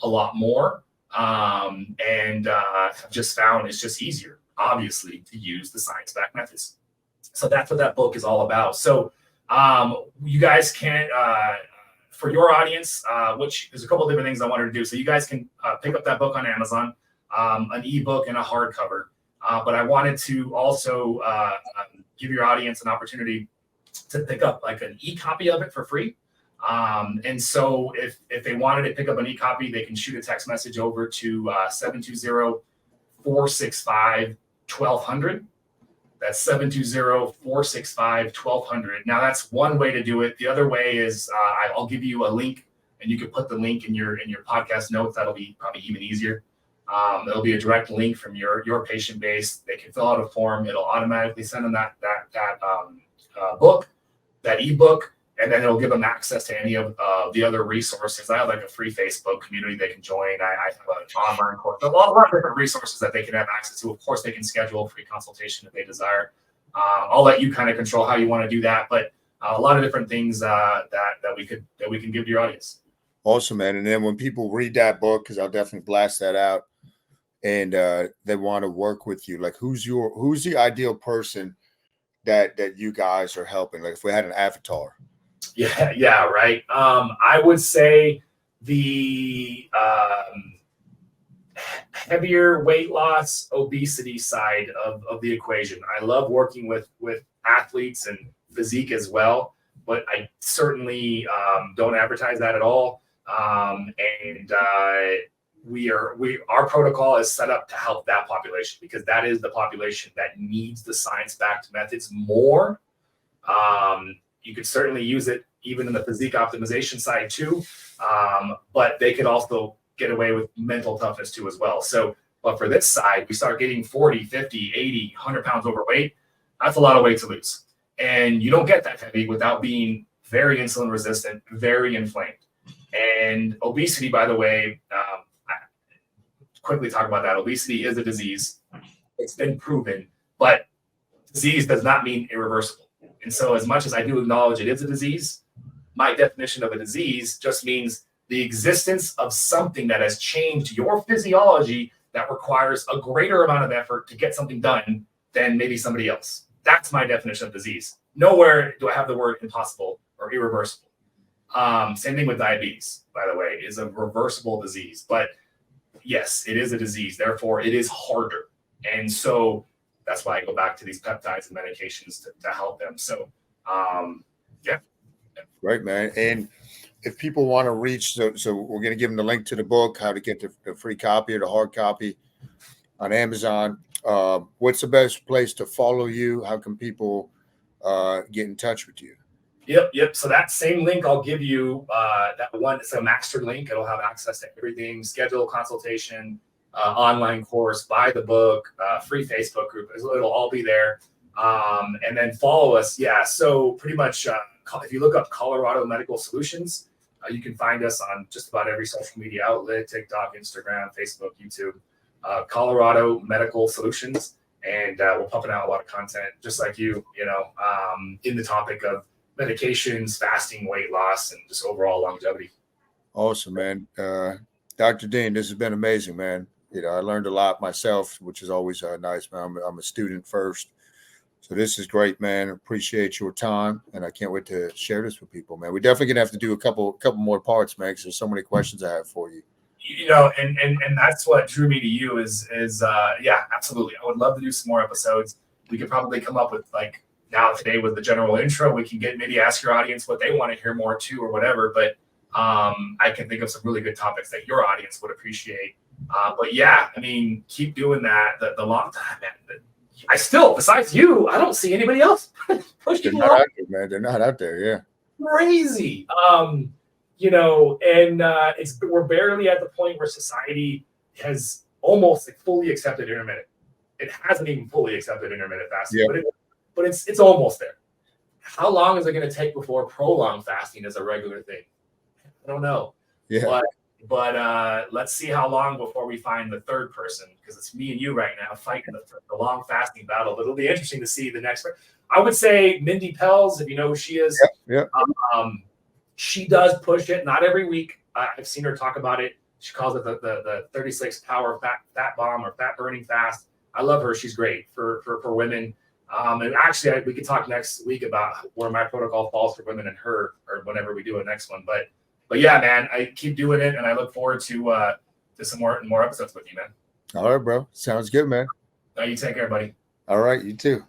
a lot more, and I've just found it's just easier, obviously, to use the science-backed methods. So that's what that book is all about. So you guys can, for your audience, which there's a couple of different things I wanted to do. So you guys can pick up that book on Amazon, an ebook and a hardcover. But I wanted to also give your audience an opportunity to pick up like an e-copy of it for free. And so if they wanted to pick up an e-copy, they can shoot a text message over to 720-465-1200. That's 720-465-1200. Now that's one way to do it. The other way is I'll give you a link, and you can put the link in your podcast notes. That'll be probably even easier. It'll be a direct link from your patient base. They can fill out a form. It'll automatically send them that book, that ebook, and then it'll give them access to any of the other resources. I have like a free Facebook community they can join. I have an online course, a lot of different resources that they can have access to. Of course, they can schedule a free consultation if they desire. I'll let you kind of control how you want to do that, but a lot of different things that we can give to your audience. Awesome, man. And then when people read that book, because I'll definitely blast that out, and they want to work with you, like who's the ideal person that you guys are helping? Like if we had an avatar. Yeah, right. I would say the heavier weight loss, obesity side of the equation. I love working with athletes and physique as well, but I certainly don't advertise that at all. And our protocol is set up to help that population, because that is the population that needs the science-backed methods more. You could certainly use it even in the physique optimization side too. But they could also get away with mental toughness too as well. So, but for this side, we start getting 40, 50, 80, 100 pounds overweight. That's a lot of weight to lose. And you don't get that heavy without being very insulin resistant, very inflamed. And obesity, by the way, quickly talk about that. Obesity is a disease. It's been proven, but disease does not mean irreversible. And so as much as I do acknowledge it is a disease, my definition of a disease just means the existence of something that has changed your physiology that requires a greater amount of effort to get something done than maybe somebody else. That's my definition of disease. Nowhere do I have the word impossible or irreversible. Same thing with diabetes, by the way, is a reversible disease. But yes, it is a disease. Therefore, it is harder. And so that's why I go back to these peptides and medications to help them. So, yeah. Great, man. And if people want to reach, so we're going to give them the link to the book, how to get the free copy or the hard copy on Amazon. What's the best place to follow you? How can people get in touch with you? Yep. So that same link I'll give you, that one, it's a master link. It'll have access to everything, schedule a consultation, online course, buy the book, free Facebook group. It'll all be there. And then follow us. Yeah. So pretty much, if you look up Colorado Medical Solutions, you can find us on just about every social media outlet, TikTok, Instagram, Facebook, YouTube, Colorado Medical Solutions. And we're pumping out a lot of content, just like you know, in the topic of medications, fasting, weight loss, and just overall longevity. Awesome, man. Dr. Dean, this has been amazing, man. You know, I learned a lot myself, which is always nice, man. I'm a student first. So this is great, man. Appreciate your time, and I can't wait to share this with people, man. We're definitely gonna have to do a couple more parts, man, because there's so many questions I have for you. You know, and that's what drew me to you is yeah, absolutely. I would love to do some more episodes. We could probably come up with, like, now today with the general intro, we can maybe ask your audience what they want to hear more too or whatever. But I can think of some really good topics that your audience would appreciate. But yeah, I mean, keep doing that. The long time, man. I still, besides you, I don't see anybody else pushing. They're not out there, man. They're not out there. Yeah. Crazy. You know, and we're barely at the point where society has almost fully accepted intermittent. It hasn't even fully accepted intermittent fasting, Yeah. but it's almost there. How long is it going to take before prolonged fasting is a regular thing? I don't know. Yeah. But let's see how long before we find the third person, because it's me and you right now fighting the long fasting battle. But it'll be interesting to see the next one. I would say Mindy Pels, if you know who she is. Yeah. She does push it, not every week. I've seen her talk about it. She calls it the 36 power fat bomb or fat burning fast. I love her. She's great for women. And actually, we could talk next week about where my protocol falls for women and her, or whenever we do a next one. But yeah, man, I keep doing it, and I look forward to some more episodes with you, man. All right, bro. Sounds good, man. You take care, buddy. All right, you too.